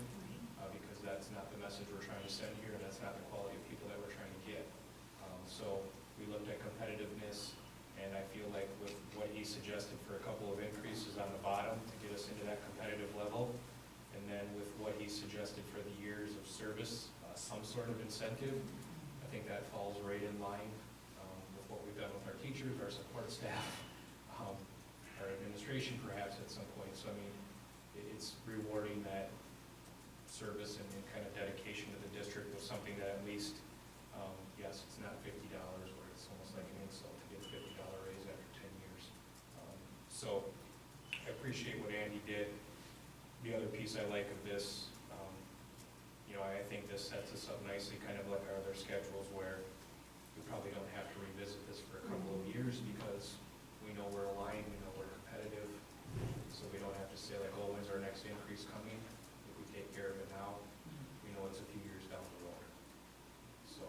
Speaker 9: because that's not the message we're trying to send here, and that's not the quality of people that we're trying to get. So we looked at competitiveness, and I feel like with what he suggested for a couple of increases on the bottom to get us into that competitive level, and then then with what he suggested for the years of service, some sort of incentive, I think that falls right in line with what we've done with our teachers, our support staff, our administration perhaps at some point. So I mean, it's rewarding that service and kind of dedication to the district with something that at least, yes, it's not $50 where it's almost like an insult to get a $50 raise after 10 years. So I appreciate what Andy did. The other piece I like of this, you know, I think this sets us up nicely, kind of like our other schedules where we probably don't have to revisit this for a couple of years because we know we're aligned, we know we're competitive, so we don't have to say like, oh, when's our next increase coming? If we take care of it now, we know it's a few years down the road. So,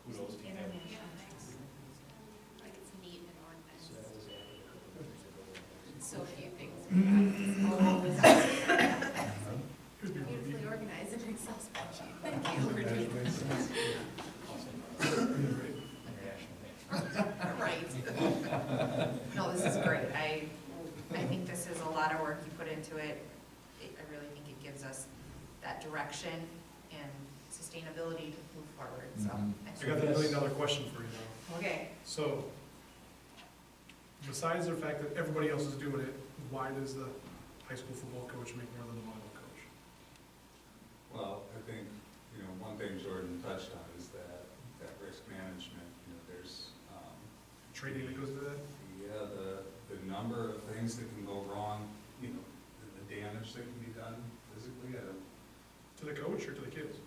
Speaker 9: kudos to him.
Speaker 2: Yeah, thanks. Like it's neat and
Speaker 9: So
Speaker 2: organized.
Speaker 9: that was Andy a couple of years ago.
Speaker 2: So few things. Beautifully organized and Excel spreadsheet. Thank you.
Speaker 9: International.
Speaker 3: Right. No, this is great. I think this is a lot of work you put into it. I really think it gives us that direction and sustainability to move forward, so.
Speaker 1: I got the $1 million question for you now.
Speaker 3: Okay.
Speaker 1: So, besides the fact that everybody else is doing it, why does the high school football coach make more than the volleyball coach?
Speaker 8: Well, I think, you know, one thing Jordan touched on is that risk management, you know, there's,
Speaker 1: Training that goes into that?
Speaker 8: yeah, the number of things that can go wrong, you know, the damage that can be done physically at a.
Speaker 1: To the coach or to the kids?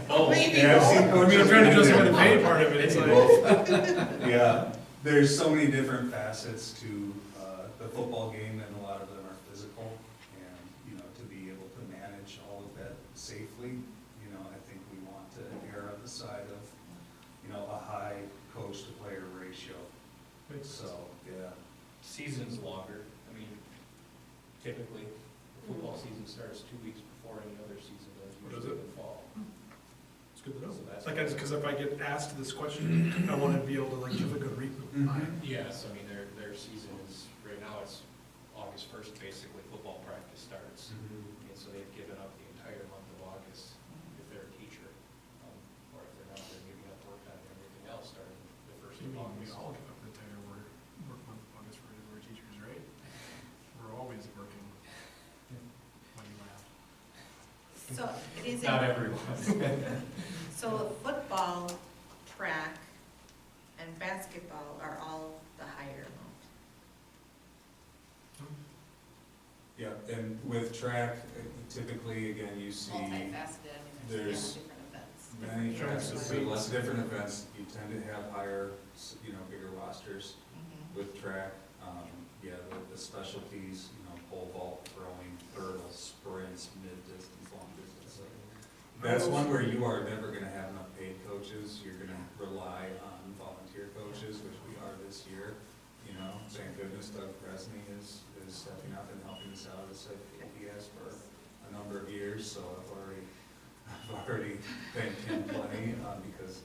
Speaker 8: Oh,
Speaker 3: Maybe
Speaker 8: yeah, I've seen
Speaker 1: I mean, I'm
Speaker 8: coaches
Speaker 1: trying to
Speaker 8: do
Speaker 1: justify the
Speaker 8: both.
Speaker 1: pay part of it, it's like.
Speaker 8: Yeah, there's so many different facets to the football game, and a lot of them are physical. And, you know, to be able to manage all of that safely, you know, I think we want to err on the side of, you know, a high coach-to-player ratio.
Speaker 1: Makes sense.
Speaker 8: So, yeah.
Speaker 9: Season's longer. I mean, typically, the football season starts 2 weeks before any other season does,
Speaker 1: What is
Speaker 9: usually
Speaker 1: it?
Speaker 9: in the fall.
Speaker 1: It's good to know.
Speaker 9: So that's-
Speaker 1: Like, because if I get asked this question, I want to be able to like give a good read.
Speaker 9: Yes, I mean, their season is, right now it's August 1st, basically, football practice starts. And so they've given up the entire month of August if they're a teacher. Or if they're not, they're giving up work on everything else starting the first
Speaker 1: You
Speaker 9: of
Speaker 1: mean, we
Speaker 9: August.
Speaker 1: all get up the entire work month, August for our teachers, right? We're always working. Why do you laugh?
Speaker 3: So it is,
Speaker 9: Not everyone.
Speaker 3: so football, track, and basketball are all the higher amount.
Speaker 8: Yeah, and with track, typically, again, you see
Speaker 2: Multifaceted, I mean,
Speaker 8: there's
Speaker 2: different events.
Speaker 8: many
Speaker 1: Different
Speaker 8: tracks,
Speaker 1: tracks.
Speaker 8: with lots of different events, you tend to have higher, you know, bigger rosters with track. Yeah, the specialties, you know, pole vault, throwing, hurdles, sprints, mid-distance, long distance. That's one where you are never gonna have enough paid coaches, you're gonna rely on volunteer coaches, which we are this year. You know, thank goodness Doug Presney is stepping up and helping us out as he has for a number of years, so I've already thanked him plenty, because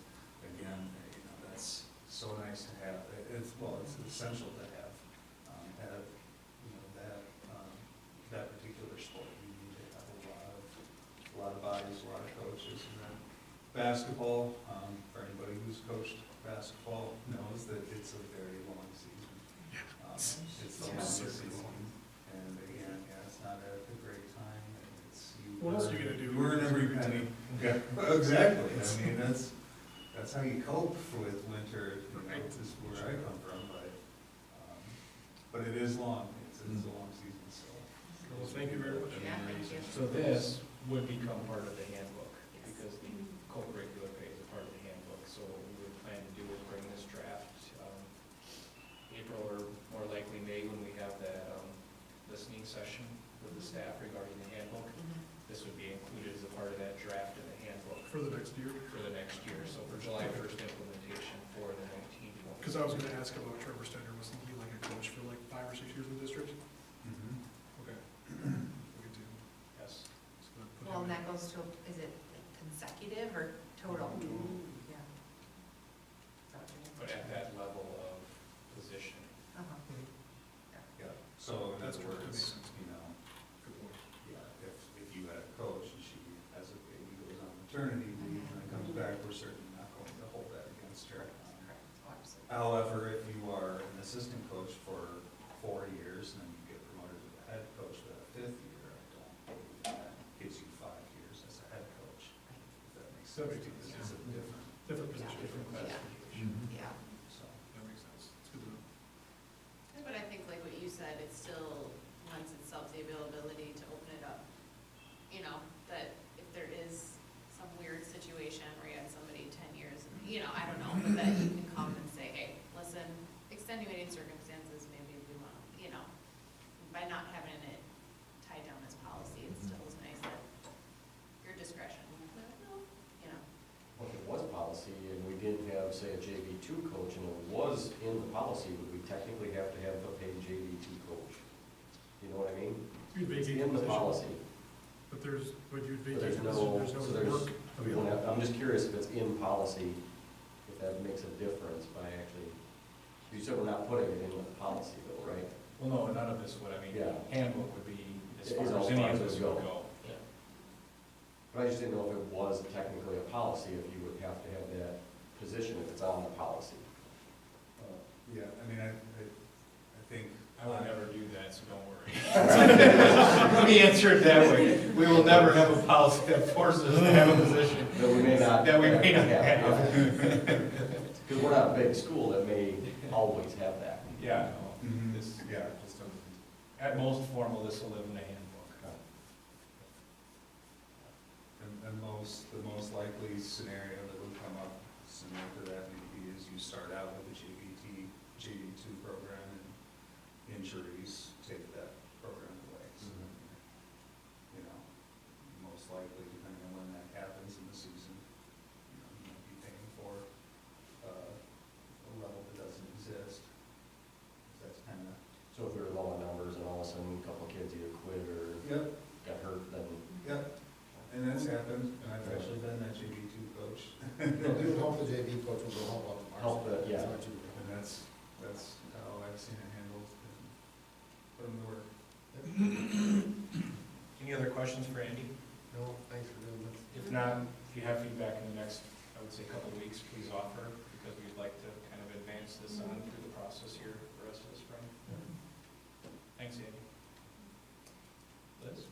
Speaker 8: again, you know, that's so nice to have. It's essential to have, you know, that particular sport. You need to have a lot of bodies, a lot of coaches. And then basketball, for anybody who's coached basketball knows that it's a very long season. It's the longest season, and again, yeah, it's not a great time, and it's.
Speaker 1: What else are you gonna do?
Speaker 8: You earn every penny. Yeah, exactly, I mean, that's how you cope with winter, you know,
Speaker 1: Right.
Speaker 8: this is where I come from, but it is long, it's a long season, so.
Speaker 1: Well, thank you very much.
Speaker 2: Yeah, thank you.
Speaker 9: So this would become part of the handbook, because the co-curricular pay is a part of the handbook. So what we would plan to do is bring this draft, April or more likely May, when we have that, listening session with the staff regarding the handbook. This would be included as a part of that draft in the handbook
Speaker 1: For the next year?
Speaker 9: for the next year, so for July 1st implementation for the 1920.
Speaker 1: Because I was gonna ask about Trevor Steiner, wasn't he like a coach for like 5 or 6 years in the district? Okay. We could do.
Speaker 9: Yes.
Speaker 1: So then put
Speaker 3: Well,
Speaker 1: him
Speaker 3: and
Speaker 1: in.
Speaker 3: that goes to, is it consecutive or total? Yeah.
Speaker 9: But at that level of position.
Speaker 3: Uh-huh.
Speaker 8: Yeah, so in
Speaker 1: That's
Speaker 8: other
Speaker 1: true, that makes
Speaker 8: words,
Speaker 1: sense.
Speaker 8: you know,
Speaker 1: Good point. Subject to
Speaker 8: It's
Speaker 1: this,
Speaker 8: a different,
Speaker 1: different position.
Speaker 8: different classification,
Speaker 3: Yeah.
Speaker 8: so.
Speaker 1: That makes sense. It's good to know.
Speaker 2: But I think like what you said, it still lends itself the availability to open it up. You know, that if there is some weird situation where you had somebody 10 years, you know, I don't know, but that you can come and say, hey, listen, extenuating circumstances, maybe we want, you know, by not having it tied down as policy, it still is nice that your discretion, you know.
Speaker 4: Well, if it was policy and we did have, say, a JV2 coach and it was in the policy, would we technically have to have a paid JV2 coach? You know what I mean?
Speaker 1: You'd
Speaker 4: It's
Speaker 1: vacate
Speaker 4: in the
Speaker 1: position,
Speaker 4: policy,
Speaker 1: but you'd
Speaker 4: but
Speaker 1: vacate
Speaker 4: there's
Speaker 1: the position,
Speaker 4: no,
Speaker 1: there's
Speaker 4: so
Speaker 1: no
Speaker 4: there's,
Speaker 1: work
Speaker 4: we don't
Speaker 1: available.
Speaker 4: have, I'm just curious if it's in policy, if that makes a difference by actually, you said we're not putting it in the policy though, right?
Speaker 9: Well, no, none of this would, I mean,
Speaker 4: Yeah.
Speaker 9: handbook would be as
Speaker 4: It
Speaker 9: far
Speaker 4: is
Speaker 9: as
Speaker 4: all
Speaker 9: any
Speaker 4: far
Speaker 9: of
Speaker 4: as
Speaker 9: this
Speaker 4: it
Speaker 9: would
Speaker 4: would
Speaker 9: go.
Speaker 4: But I just didn't know if it was technically a policy, if you would have to have that position if it's on the policy.
Speaker 8: Yeah, I mean, I think.
Speaker 9: I would never do that, so don't worry. Let me answer it that way. We will never have a policy that forces us to have a position.
Speaker 4: That we may not.
Speaker 9: That we may not have.
Speaker 4: Because we're not a big school that may always have that.
Speaker 9: Yeah,
Speaker 8: Mhm.
Speaker 9: no, this,
Speaker 8: Yeah.
Speaker 9: just at most formal, this will live in a handbook.
Speaker 8: And the most likely scenario that would come up similar to that maybe is you start out with a JV2 program and injuries take that program away. So, you know, most likely, depending on when that happens in the season, you know, you might be paying for a level that doesn't exist. That's kind of.
Speaker 4: So if we were low on numbers and all of a sudden a couple kids either quit or
Speaker 8: Yep.
Speaker 4: got hurt, then
Speaker 8: Yep, and that's happened, and I've actually been that JV2 coach.
Speaker 11: You help the JV coach will go help out the
Speaker 4: Help
Speaker 11: varsity.
Speaker 4: the- yeah.
Speaker 11: That's what you do.
Speaker 8: And that's how I've seen it handled, and put them to work.
Speaker 9: Any other questions for Andy?
Speaker 11: No, thanks for doing this.
Speaker 9: If not, if you have feedback in the next, I would say, couple of weeks, please offer, because we'd like to kind of advance this on through the process here the rest of the spring. Thanks, Andy. Liz?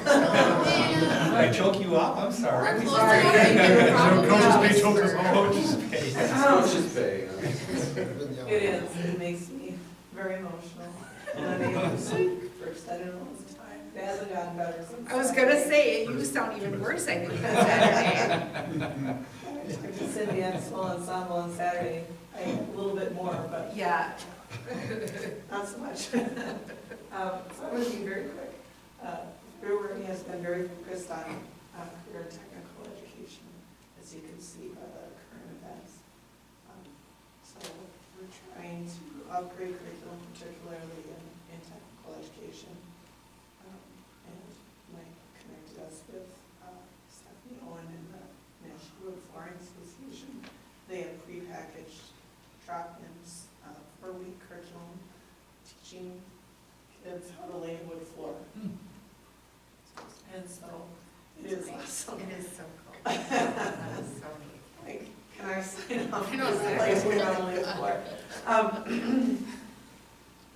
Speaker 9: Did I choke you up? I'm sorry.
Speaker 2: We're close to
Speaker 3: Sorry.
Speaker 2: the
Speaker 1: Coach's pay choked us all.
Speaker 9: Coach's pay.
Speaker 4: coaches pay.
Speaker 12: It is, it makes me very emotional, and I'm able to sleep for extended amounts of time. It hasn't gotten better since.
Speaker 3: I was gonna say, you sound even worse, I think, on Saturday.
Speaker 12: I took to Cindy on small ensemble on Saturday. I had a little bit more, but
Speaker 3: Yeah.
Speaker 12: not so much. So I'm gonna be very quick. Brewery has been very focused on career and technical education, as you can see by the current events. So we're trying to upgrade curriculum, particularly in technical education. And Mike connected us with Stephanie Owen and the National Wood Flooring Association. They have prepackaged drop-ins for week curriculum, teaching kids how to lay wood floor. And so it is awesome.
Speaker 3: It is so cool. That is so neat.
Speaker 12: Like, can I sign up?
Speaker 2: I know,
Speaker 12: Like, we're not only a floor.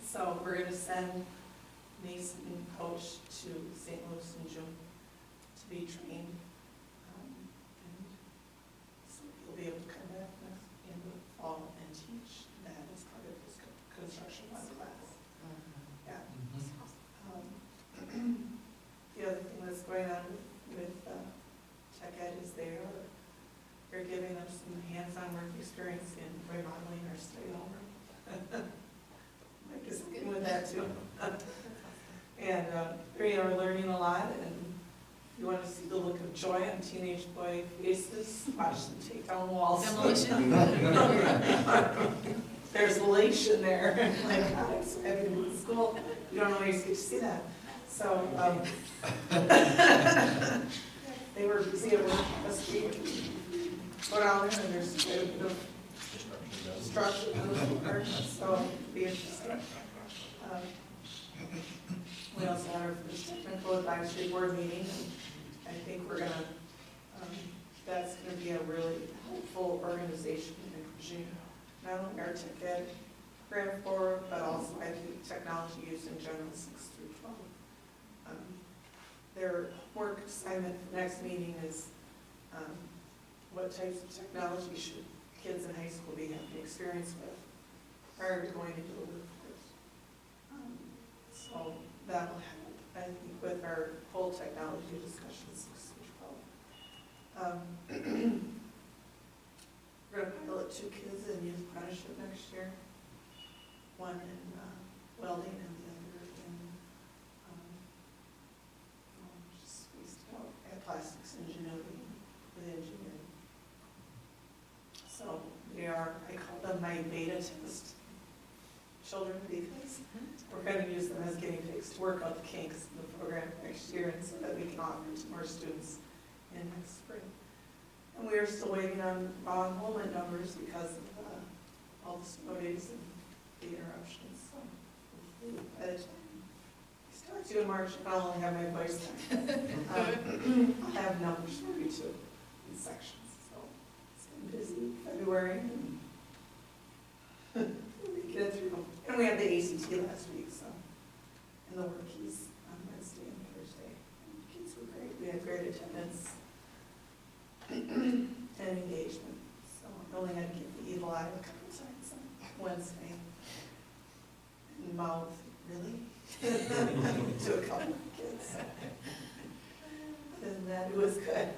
Speaker 12: So we're gonna send Mason and Coach to St. Louis in June to be trained. And so he'll be able to come back in the fall and teach that as part of his construction class. Yeah. The other thing that's going on with Tech Ed is they're giving us some hands-on work experience in remodeling our study hall room. Mike is good with that too. And we're learning a lot, and you want to see the look of joy on teenage boy faces, watch them take down walls.
Speaker 2: Demolition.
Speaker 12: There's elation there. Like, God, I'm so happy to be in school. You don't always get to see that. So, they were busy at work last week. Go down there and there's quite a bit of destruction in the apartment, so it'll be interesting. We also had our first technical advisory board meeting, and I think we're gonna, that's gonna be a really helpful organization in encouraging not only our tech ed program forward, but also I think technology use in general 6 through 12. their work assignment for next meeting is, what types of technology should kids in high school be having experience with prior to going into the workforce. So that'll help, I think, with our whole technology discussions 6 through 12. We're gonna pilot 2 kids in youth apprenticeship next year. One in welding and the other in, just squeezed it out, at plastics engineering, with engineering. So they are, I call them my beta test children because we're gonna use them as guinea pigs to work out the kinks in the program next year and so that we can offer to more students in next spring. And we are still waiting on raw enrollment numbers because of all the snow days and the interruptions, so hopefully by the time we start to in March, I'll only have my voice then. I'll have numbers for you too, in sections, so it's been busy February and we get through. And we had the ACT last week, so, and the work keys on Wednesday and Thursday. And kids were great, we had great attendance and engagement, so I only had to give the evil eye a couple times on Wednesday. And mouth, really? To a couple of kids. And that, it was good.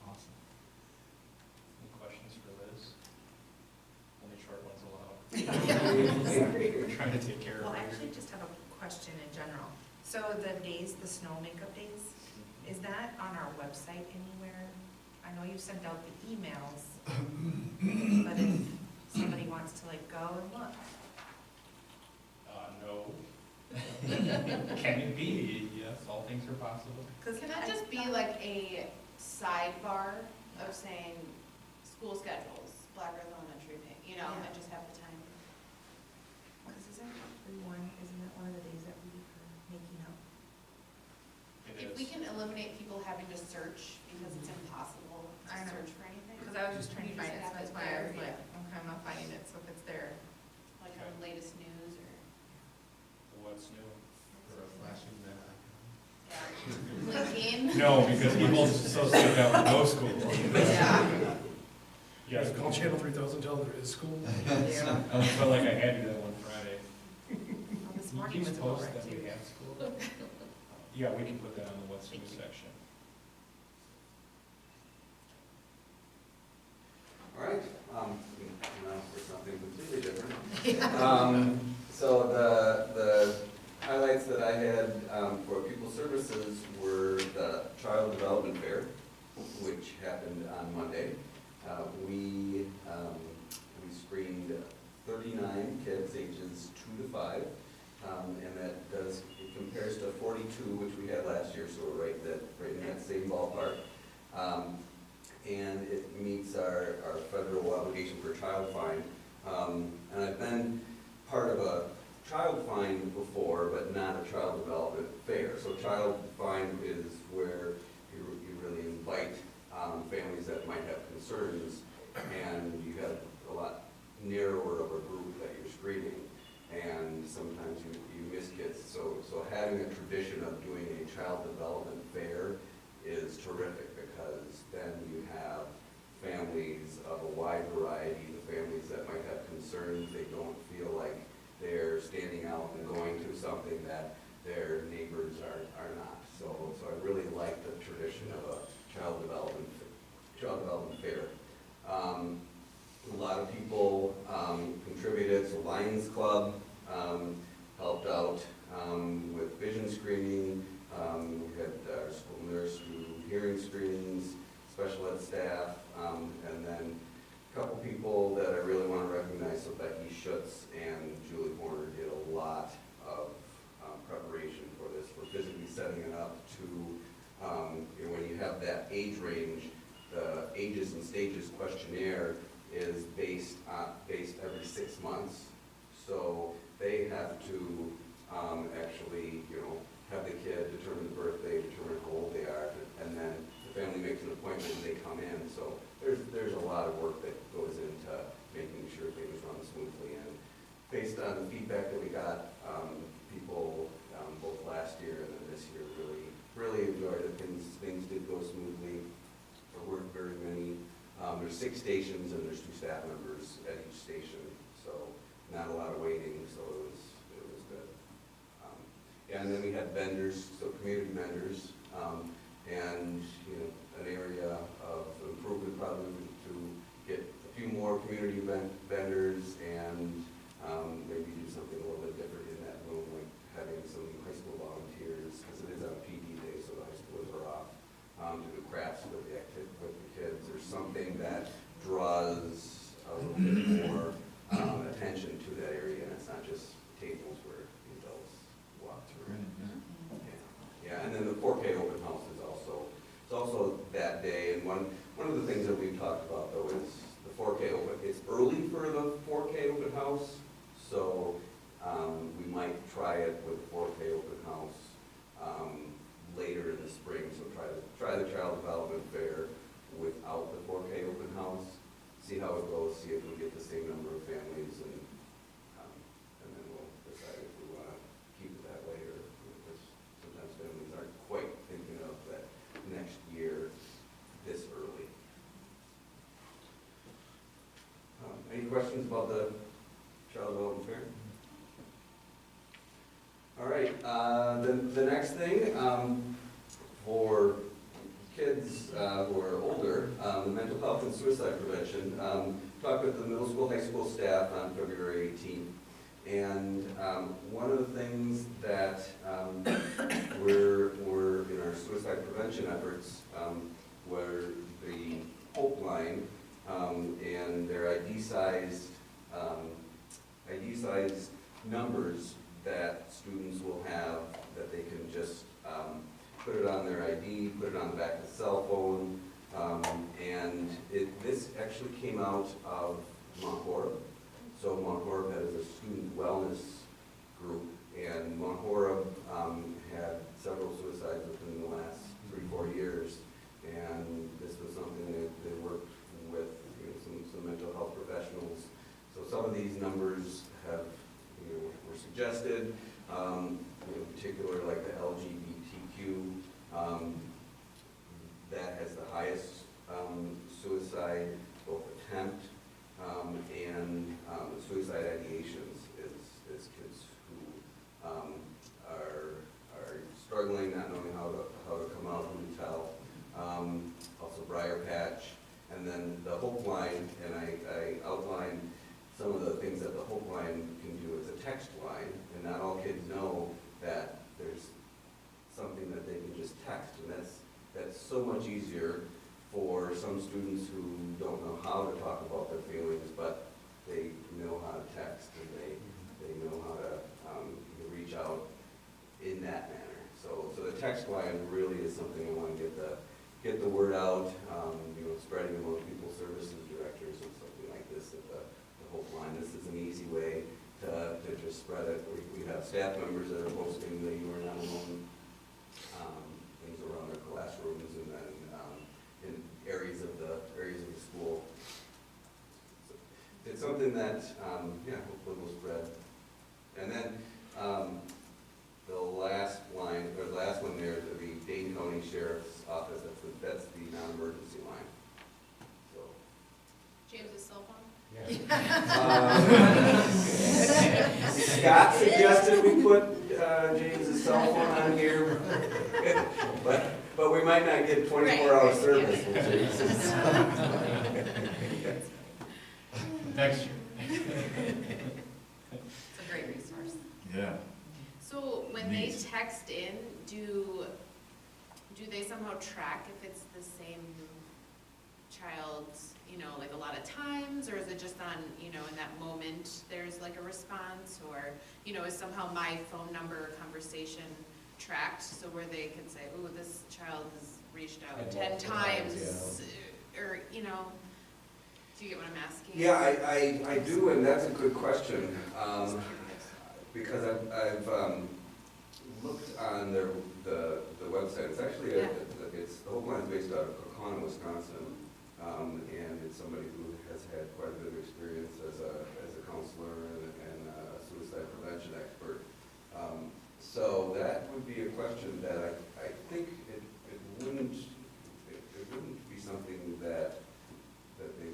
Speaker 9: Awesome. Any questions for Liz? Only short ones allowed.
Speaker 12: Sorry.
Speaker 9: We're trying to take care
Speaker 3: Well,
Speaker 9: of
Speaker 3: I
Speaker 9: her.
Speaker 3: actually just have a question in general. So the days, the snow makeup days, is that on our website anywhere? I know you sent out the emails, but if somebody wants to like go and look.
Speaker 9: No. Can it be? Yes, all things are possible.
Speaker 2: Can that just be like a sidebar of saying school schedules, Black Earth Elementary, you know,
Speaker 3: Yeah.
Speaker 2: and just have the time?
Speaker 3: Because isn't it one of the days that we are making up?
Speaker 9: It
Speaker 2: If we
Speaker 9: is.
Speaker 2: can eliminate people having to search because it's impossible to
Speaker 3: I know.
Speaker 2: search for anything.
Speaker 3: Because I was just trying to
Speaker 2: You
Speaker 3: find it, so
Speaker 2: have
Speaker 3: that's
Speaker 2: it
Speaker 3: why I was
Speaker 2: there,
Speaker 3: like, okay, I'm not finding it, so if it's there.
Speaker 2: Like on the latest news or,
Speaker 9: What's new?
Speaker 11: For a flashing that.
Speaker 2: yeah, LinkedIn.
Speaker 9: No, because people associate that with no school.
Speaker 2: Yeah.
Speaker 9: Yes,
Speaker 1: Call Channel 3000, tell them there is school.
Speaker 3: Yeah.
Speaker 9: I felt like I had to do that one Friday.
Speaker 3: Well, this
Speaker 9: Can
Speaker 3: morning
Speaker 9: you
Speaker 3: was a
Speaker 9: post
Speaker 3: little
Speaker 9: that
Speaker 3: too.
Speaker 9: we have school? Yeah, we can put that on the what's new section.
Speaker 4: All right, now for something completely different. So the highlights that I had for Pupil Services were the Child Development Fair, which happened on Monday. We screened 39 kids ages 2 to 5, and it compares to 42, which we had last year, so we're right in that same ballpark. And it meets our federal obligation for child find. And I've been part of a child find before, but not a child development fair. So child find is where you really invite families that might have concerns, and you have a lot narrower of a group that you're screening, and sometimes you miss kids. So having a tradition of doing a child development fair is terrific, because then you have families of a wide variety, the families that might have concerns, they don't feel like they're standing out and going to something that their neighbors are not. So I really like the tradition of a child development fair. A lot of people contributed. So Lions Club helped out with vision screening. We had our school nurse do hearing screenings, special ed staff, and then a couple people that I really want to recognize. So Becky Schutz and Julie Horner did a lot of preparation for this. We're physically setting it up to, when you have that age range, the ages and stages questionnaire is based every 6 months. So they have to actually, have the kid determine the birthday, determine how old they are, and then the family makes an appointment and they come in. So there's a lot of work that goes into making sure things run smoothly. And based on the feedback that we got, people both last year
Speaker 13: There's 6 stations and there's 2 staff members at each station, so not a lot of waiting, so it was good. Yeah, and then we had vendors, so community vendors, and, you know, an area of improvement probably to get a few more community vendors and maybe do something a little bit different in that room, like having some high school volunteers, because it is on PD day, so the high schoolers are off, to do crafts with the kids, or something that draws a little bit more attention to that area, and it's not just tables where the adults walk through. Yeah, and then the 4K open house is also that day, and one of the things that we've talked about though is the 4K open, it's early for the 4K open house, so we might try it with 4K open house later in the spring, so try the child development fair without the 4K open house, see how it goes, see if we get the same number of families, and then we'll decide if we want to keep it that way, or because sometimes families aren't quite thinking of that next year this early. Any questions about the child development fair? All right, the next thing, for kids who are older, the mental health and suicide prevention, talked with the middle school, high school staff on February 18th. And one of the things that we're in our suicide prevention efforts were the Hope Line and their ID-sized numbers that students will have that they can just put it on their ID, put it on the back of the cell phone, and this actually came out of Mount Horeb. So Mount Horeb has a student wellness group, and Mount Horeb had several suicides within the last 3-4 years, and this was something that they worked with, you know, some mental health professionals. So some of these numbers have, you know, were suggested, in particular like the LGBTQ, that has the highest suicide, both attempt and suicide ideations is kids who are struggling, not knowing how to come out, who to tell. Also Briar Patch, and then the Hope Line, and I outlined some of the things that the Hope Line can do. It's a text line, and not all kids know that there's something that they can just text, and that's so much easier for some students who don't know how to talk about their feelings, but they know how to text, and they know how to reach out in that manner. So the text line really is something I want to get the word out, you know, spreading among people, services directors, and something like this at the Hope Line. This is an easy way to just spread it. We have staff members that are posting that you are not alone, things around their classrooms, and then in areas of the school. So it's something that, hopefully will spread. And then the last one there, the Dane County Sheriff's Office, that's the non-emergency line. So.
Speaker 2: James's cell phone?
Speaker 13: Scott suggested we put James's cell phone on here, but we might not get 24-hour service with James's.
Speaker 11: Next year.
Speaker 2: It's a great resource.
Speaker 11: Yeah.
Speaker 2: So when they text in, do they somehow track if it's the same child's, you know, like a lot of times, or is it just on, you know, in that moment there's like a response, or, you know, is somehow my phone number conversation tracked, so where they can say, oh, this child has reached out
Speaker 13: And
Speaker 2: 10
Speaker 13: multiple times,
Speaker 2: times, or, you know, do you get what I'm asking?
Speaker 13: Yeah, I do, and that's a good question, because I've looked on the website. It's actually the Hope Line is based out of Kaukauna, Wisconsin, and it's somebody who has had quite a bit of experience as a counselor and a suicide prevention expert. So that would be a question that I think it wouldn't be something that they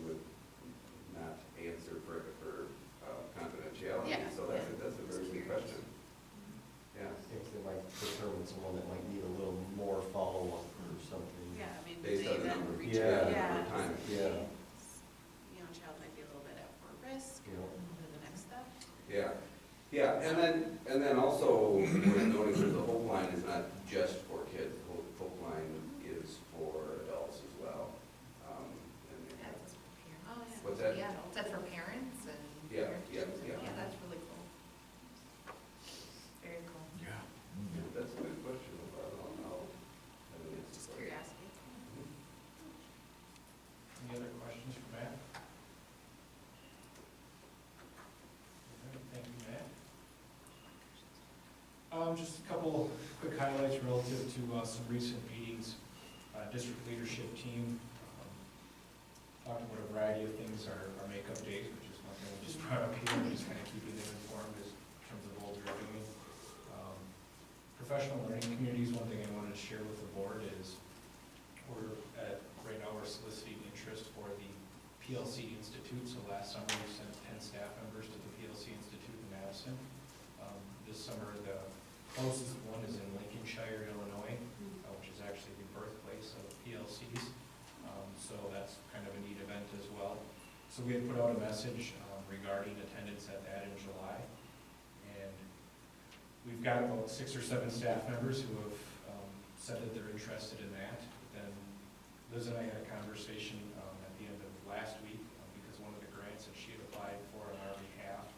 Speaker 13: Yeah, and then also, we're noting that the Hope Line is not just for kids, Hope Line is for adults as well. And they have-
Speaker 2: Oh, yeah.
Speaker 13: What's that?
Speaker 2: Yeah, is that for parents and?
Speaker 13: Yeah, yeah, yeah.
Speaker 2: Yeah, that's really cool. Very cool.
Speaker 11: Yeah.
Speaker 13: That's a good question, I don't know. I mean, it's
Speaker 2: Just
Speaker 13: like-
Speaker 2: curiosity.
Speaker 9: Any other questions for Matt? All right, thank you, Matt. Just a couple quick highlights relative to some recent meetings. District leadership team talked about a variety of things, our makeup days, which is one thing we just brought up here, just kind of keeping them informed in terms of what we're doing. Professional learning communities, one thing I wanted to share with the board is right now we're soliciting interest for the PLC Institute. So last summer we sent 10 staff members to the PLC Institute in Madison. This summer the closest one is in Lincolnshire, Illinois, which is actually the birthplace of PLCs. So that's kind of a neat event as well. So we had put out a message regarding attendance at that in July. And we've got about 6 or 7 staff members who have said that they're interested in that. Then Liz and I had a conversation at the end of last week because one of the grants that she had applied for on our behalf,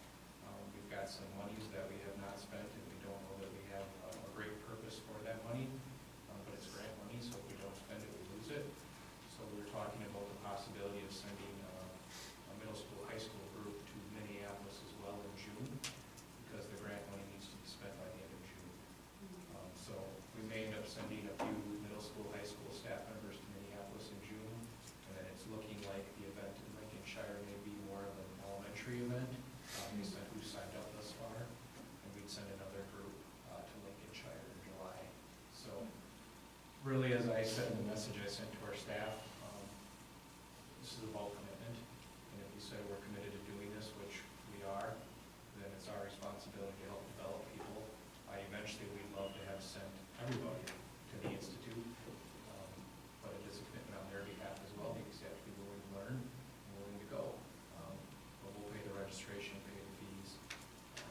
Speaker 9: we've got some monies that we have not spent and we don't know that we have a great purpose for that money. But it's grant money, so if we don't spend it, we lose it. So we were talking about the possibility of sending a middle school, high school group to Minneapolis as well in June because the grant money needs to be spent by the end of June. So we may end up sending a few middle school, high school staff members to Minneapolis in June. And then it's looking like the event in Lincolnshire may be more of an elementary event based on who signed up thus far. And we'd send another group to Lincolnshire in July. So really, as I said in the message I sent to our staff, this is about commitment. And if we say we're committed to doing this, which we are, then it's our responsibility to help develop people. Eventually, we'd love to have sent everybody to the Institute, but it is a commitment on their behalf as well, because you have to be willing to learn and willing to go. But we'll pay the registration, pay the fees.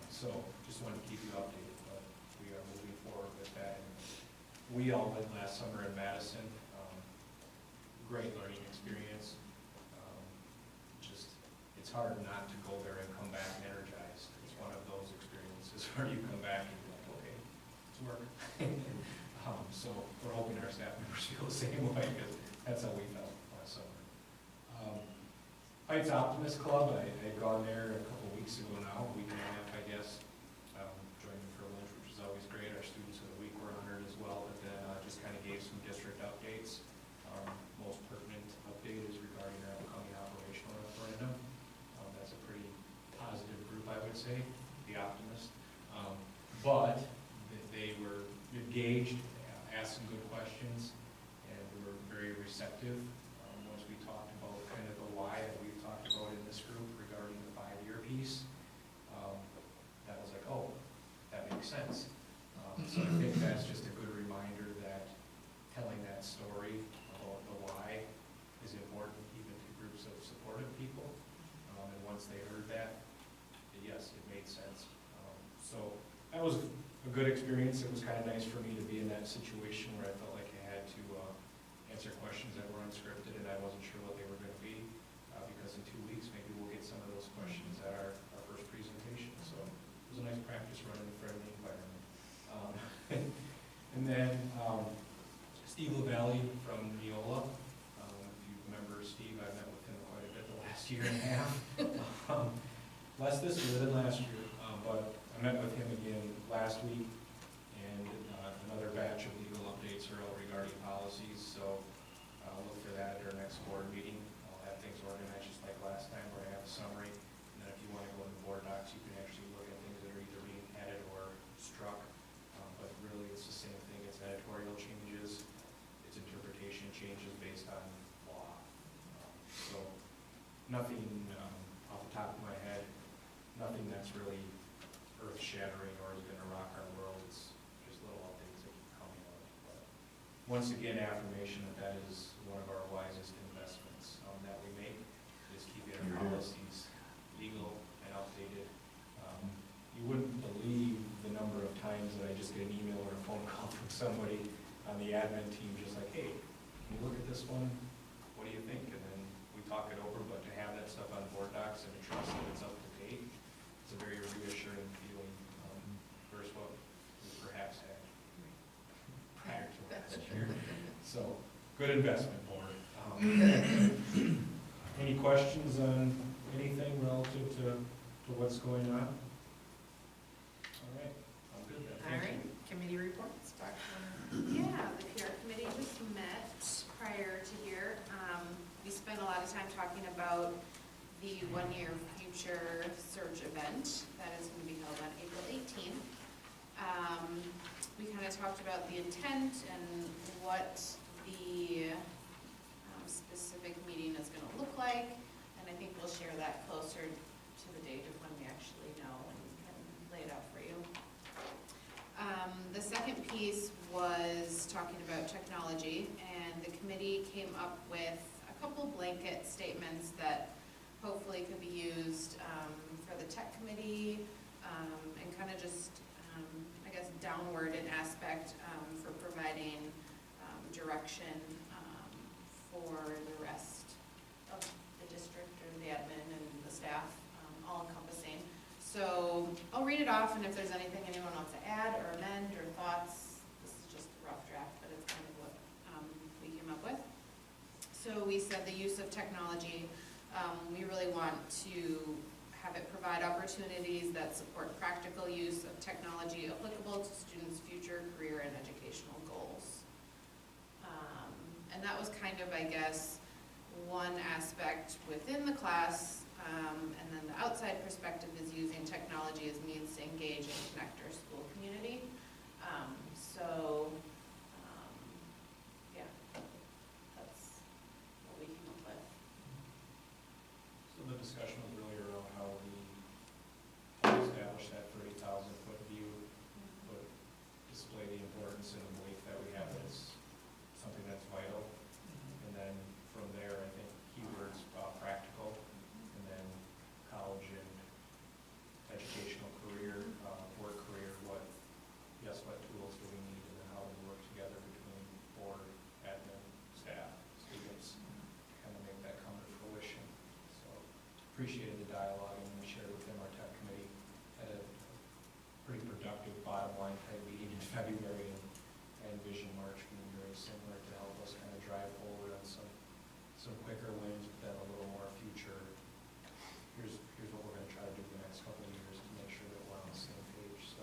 Speaker 9: So just wanted to keep you updated, but we are moving forward with that. And we all went last summer in Madison. Great learning experience. It's hard not to go there and come back energized. It's one of those experiences where you come back and you're like, okay, it's work. So we're hoping our staff members feel the same way, because that's how we felt last summer. Heights Optimist Club, I've gone there a couple weeks ago now, a week and a half, I guess. Joined them for lunch, which is always great. Our students of the week were honored as well, but then just kind of gave some district updates. Most pertinent update is regarding our upcoming operational referendum. That's a pretty positive group, I would say, the Optimist. But they were engaged, asked some good questions, and we were very receptive. Once we talked about kind of the why that we've talked about in this group regarding the 5-year piece, that was like, oh, that makes sense. So I think that's just a good reminder that telling that story about the why is important even to groups of supportive people. And once they heard that, yes, it made sense. So that was a good experience. It was kind of nice for me to be in that situation where I felt like I had to answer questions that were unscripted and I wasn't sure what they were going to be. Because in 2 weeks, maybe we'll get some of those questions at our first presentation. So it was a nice practice running in friendly environment. And then Steve LaValle from Neola. If you remember Steve, I met with him quite a bit the last year and a half. Less this year than last year, but I met with him again last week, and another batch of legal updates are out regarding policies, so look for that at our next board meeting. I'll have things organized just like last time, where I have a summary, and then if you want to go into board docs, you can actually look at things that are either being added or struck, but really it's the same thing. It's editorial changes, it's interpretation changes based on law. So nothing off the top of my head, nothing that's really earth-shattering or is going to rock our world. It's just little updates that keep coming out. But once again, affirmation that is one of our wisest investments that we make, is keeping our policies legal and updated. You wouldn't on the admin team, just like, hey, can you look at this one? What do you think? And then we talk it over, but to have that stuff on board docs and to trust that it's up to date, it's a very reassuring feeling, versus what we perhaps had prior to last year. So, good investment, board. Any questions on anything relative to what's going on? All right, I'm good then.
Speaker 3: All right, committee reports, Dr.
Speaker 2: Yeah, the PR committee just met prior to here. We spent a lot of time talking about the one-year future search event that is going to be held on April 18th. We kind of talked about the intent and what the specific meeting is going to look like, and I think we'll share that closer to the date of when we actually know and can lay it out for you. The second piece was talking about technology, and the committee came up with a couple blanket statements that hopefully could be used for the tech committee, and kind of just, I guess, downward in aspect for providing direction for the rest of the district or the admin and the staff, all encompassing. So I'll read it off, and if there's anything anyone wants to add or amend or thoughts, this is just a rough draft, but it's kind of what we came up with. So we said the use of technology, we really want to have it provide opportunities that support practical use of technology applicable to students' future career and educational goals. And that was kind of, I guess, one aspect within the class, and then the outside perspective is using technology as means to engage and connect our school community. Yeah, that's what we came up with.
Speaker 9: So the discussion was really around how we establish that 30,000-foot view, but display the importance and the belief that we have that it's something that's vital. And then from there, I think keywords, practical, and then college and educational career, work career, what tools do we need, and then how we work together between board, admin, staff, students, kind of make that come to fruition. So appreciated the dialogue, and we shared with them our tech committee had a pretty productive bottom line type meeting in February, and Vision March being very similar to help us kind of drive forward on some quicker wins, but then a little more future. Here's what we're going to try to do the next couple of years to make sure that we're on the same page. So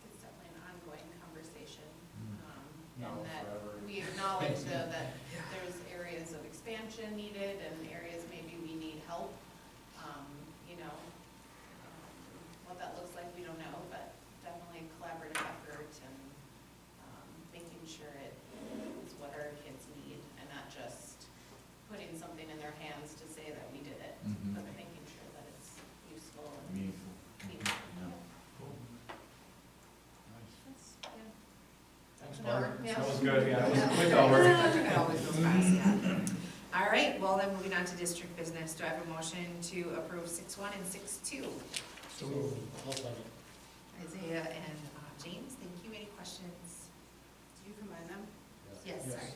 Speaker 2: It's definitely an ongoing conversation.
Speaker 9: now
Speaker 2: And that
Speaker 9: forever.
Speaker 2: we acknowledge though that there's areas of expansion needed and areas maybe we need help. What that looks like, we don't know, but definitely a collaborative effort and making sure it is what our kids need and not just putting something in their hands to say that we did it, but making sure that it's useful and
Speaker 11: Meaningful.
Speaker 2: meaningful.
Speaker 11: Cool.
Speaker 2: That's- yeah.
Speaker 9: Thanks,
Speaker 2: No,
Speaker 9: Barb.
Speaker 2: yeah.
Speaker 9: That was good, yeah. It was a quick
Speaker 3: It
Speaker 9: hour.
Speaker 3: always goes fast, yeah. All right, well then, moving on to district business, do I have a motion to approve 6.1 and 6.2?
Speaker 11: So, I'll second.
Speaker 3: Isaiah and James, thank you. Any questions?
Speaker 2: Did you combine them?
Speaker 3: Yes,
Speaker 9: Yes.
Speaker 3: sorry.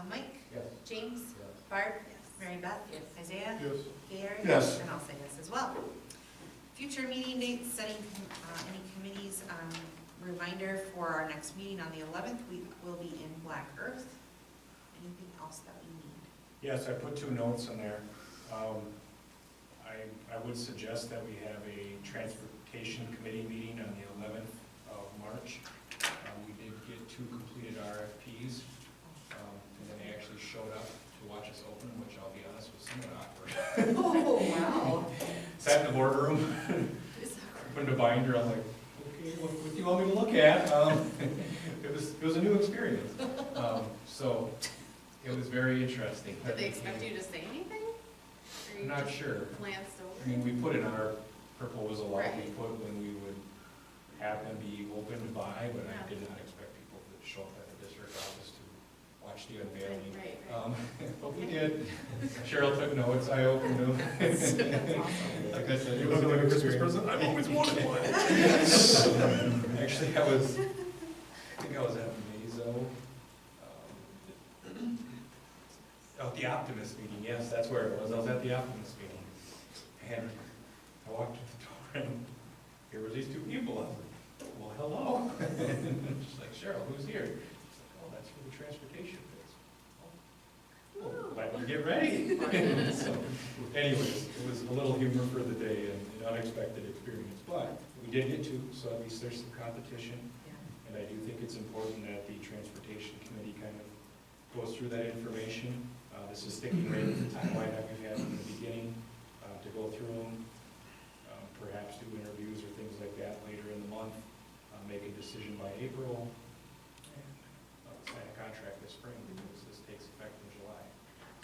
Speaker 3: Mike?
Speaker 9: Yes.
Speaker 3: James?
Speaker 11: Yes.
Speaker 3: Barb?
Speaker 2: Yes.
Speaker 3: Mary Beth?
Speaker 10: Yes.
Speaker 3: Isaiah?
Speaker 1: Yes.
Speaker 3: Gary?
Speaker 9: Yes.
Speaker 3: And I'll say yes as well. Future meeting dates, setting any committees, reminder for our next meeting on the 11th, we will be in Black Earth. Anything else that we need?
Speaker 9: Yes, I put 2 notes in there. I would suggest that we have a transportation committee meeting on the 11th of March. We did get 2 completed RFPs, and then they actually showed up to watch us open, which I'll be honest was somewhat awkward.
Speaker 3: Oh, wow.
Speaker 9: Sat in the boardroom, opened a binder, I'm like, okay, what do you want me to look at? It was a new experience. So it was very interesting.
Speaker 2: Did they expect you to say anything? Or
Speaker 9: I'm
Speaker 2: you
Speaker 9: not
Speaker 2: just
Speaker 9: sure.
Speaker 2: glanced over?
Speaker 9: I mean, we put in our proposal what we
Speaker 2: Right.
Speaker 9: put when we would have them be open to buy, but I
Speaker 2: Yeah.
Speaker 9: did not expect people to show up at the district office to watch the unveiling.
Speaker 2: Right.
Speaker 9: But we did. Cheryl took notes, I opened them. Like I said, it
Speaker 1: You
Speaker 9: was
Speaker 1: want
Speaker 9: a
Speaker 1: like
Speaker 9: new
Speaker 1: a Christmas
Speaker 9: experience.
Speaker 1: present? I've always wanted one.
Speaker 9: Actually, I think I was half amazed the Optimist meeting, yes, that's where it was, I was at the Optimist meeting. And I walked to the door and here were these two people, I was like, well, hello. And she's like, Cheryl, who's here? She's like, oh, that's for the transportation bids. Oh, let me get ready. So, anyways, it was a little humor for the day and an unexpected experience, but we did get two, so at least there's some competition. And I do think it's important that the transportation committee kind of goes through that information. This is sticking right with the timeline that we've had in the beginning, to go through them, perhaps do interviews or things like that later in the month, make a decision by April, and sign a contract this spring, because this takes effect in July.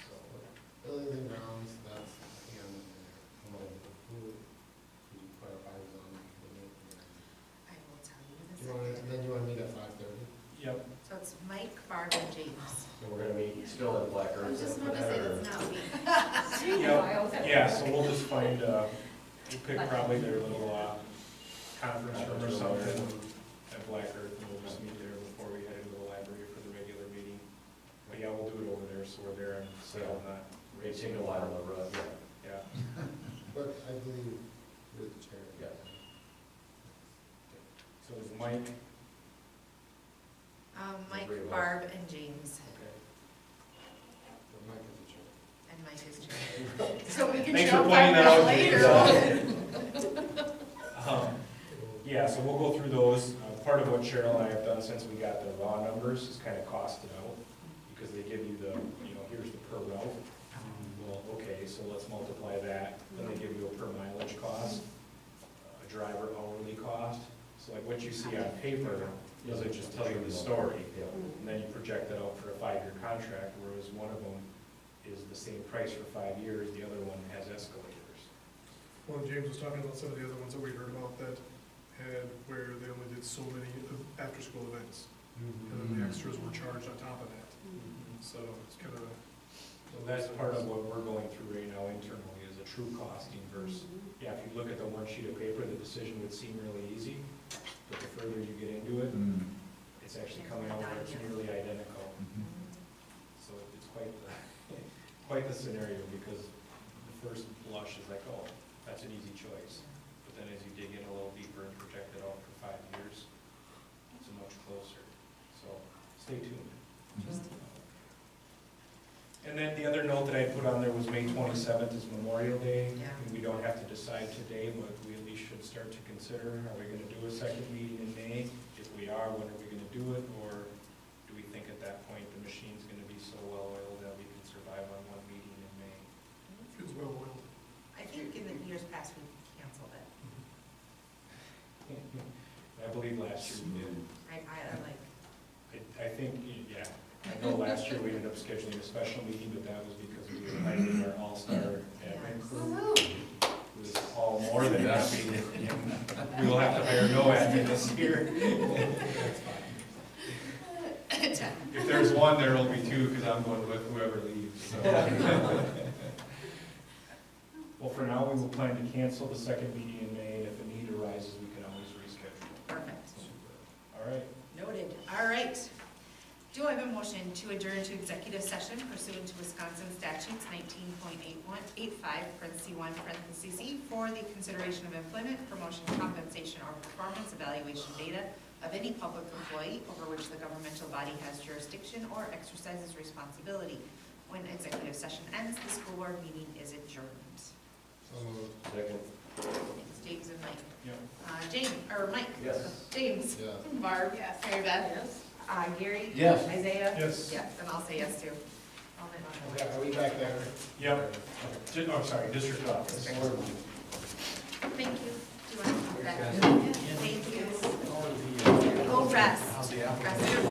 Speaker 9: So,
Speaker 11: Buildings and grounds, that's, and, who clarifies on
Speaker 3: I will tell you in a
Speaker 11: you want,
Speaker 3: second.
Speaker 11: and then you want to meet at 5:30?
Speaker 9: yep,
Speaker 3: So it's Mike, Barb, and James.
Speaker 4: So we're gonna meet still at Black
Speaker 2: I
Speaker 4: Earth.
Speaker 2: was just about to say that's not me.
Speaker 9: yeah, so we'll just find, we'll pick probably their little, conference room or something at Black Earth, and we'll just meet there before we head into the library for the regular meeting. But yeah, we'll do it over there, so we're there and so not
Speaker 4: Racing a while on the road,
Speaker 9: yeah.
Speaker 11: But I believe you're the chair.
Speaker 4: yeah.
Speaker 9: So is Mike,
Speaker 3: Mike,
Speaker 4: Three of us.
Speaker 3: Barb, and James,
Speaker 9: okay.
Speaker 11: But Mike is the chair.
Speaker 3: and Mike is chair. So we can
Speaker 9: Thanks
Speaker 3: show
Speaker 9: for
Speaker 3: up
Speaker 9: pointing that out,
Speaker 3: later.
Speaker 9: Yeah, so we'll go through those. Part of what Cheryl and I have done since we got the raw numbers is kind of cost it out, because they give you the, here's the per route. Well, okay, so let's multiply that, then they give you a per mileage cost, a driver hourly cost. So like what you see on paper doesn't just tell you the story,
Speaker 4: Yeah.
Speaker 9: and then you project that out for a 5-year contract, whereas one of them is the same price for 5 years, the other one has escalators.
Speaker 1: Well, James was talking about some of the other ones that we heard about that had, where they only did so many after-school events, and then the extras were charged on top of that. So it's kind of a.
Speaker 9: So that's part of what we're going through right now internally, is a true costing versus, yeah, if you look at the one sheet of paper, the decision would seem really easy, but the further you get into it, it's actually coming out where it's nearly identical. So it's quite the scenario, because the first blush is like, oh, that's an easy choice. But then as you dig in a little deeper and project it out for 5 years, it's much closer. So stay tuned. And then the other note that I put on there was May 27th is Memorial Day.
Speaker 3: Yeah.
Speaker 9: And we don't have to decide today, but we at least should start to consider, are we gonna do a second meeting in May? If we are, when are we gonna do it? Or do we think at that point the machine's gonna be so well oiled that we can survive on one meeting in May?
Speaker 1: Feels well oiled.
Speaker 3: I think in the years past, we canceled it.
Speaker 9: I believe last year we did.
Speaker 3: I like,
Speaker 9: I think, yeah, I know last year we ended up scheduling a special meeting, but that was because we were inviting our all-star admin crew. Who was all more than happy. We will have to hire no admin this year. If there's one, there will be two, because I'm going with whoever leaves, so. Well, for now, we will plan to cancel the second meeting in May, and if a need arises, we can always reschedule.
Speaker 3: perfect.
Speaker 9: All right.
Speaker 3: Noted. All right. Do I have a motion to adjourn to executive session pursuant to Wisconsin statutes 19.85, parentheses 1, parentheses C, for the consideration of employment, promotion, compensation, or performance evaluation data of any public employee over which the governmental body has jurisdiction or exercises responsibility. When executive session ends, the school board meeting is adjourned.
Speaker 11: So moved.
Speaker 4: Second.
Speaker 3: Thanks, James and Mike.
Speaker 9: Yep.
Speaker 3: James, or Mike?
Speaker 4: Yes.
Speaker 3: James?
Speaker 11: Yeah.
Speaker 3: Barb?
Speaker 2: Yes.
Speaker 3: Mary Beth?
Speaker 10: Yes.
Speaker 3: Gary?
Speaker 4: Yes.
Speaker 3: Isaiah?
Speaker 1: Yes.
Speaker 3: Yes, and I'll say yes too. All in one.
Speaker 11: Are we back there?
Speaker 9: Yep. Oh, sorry, district office.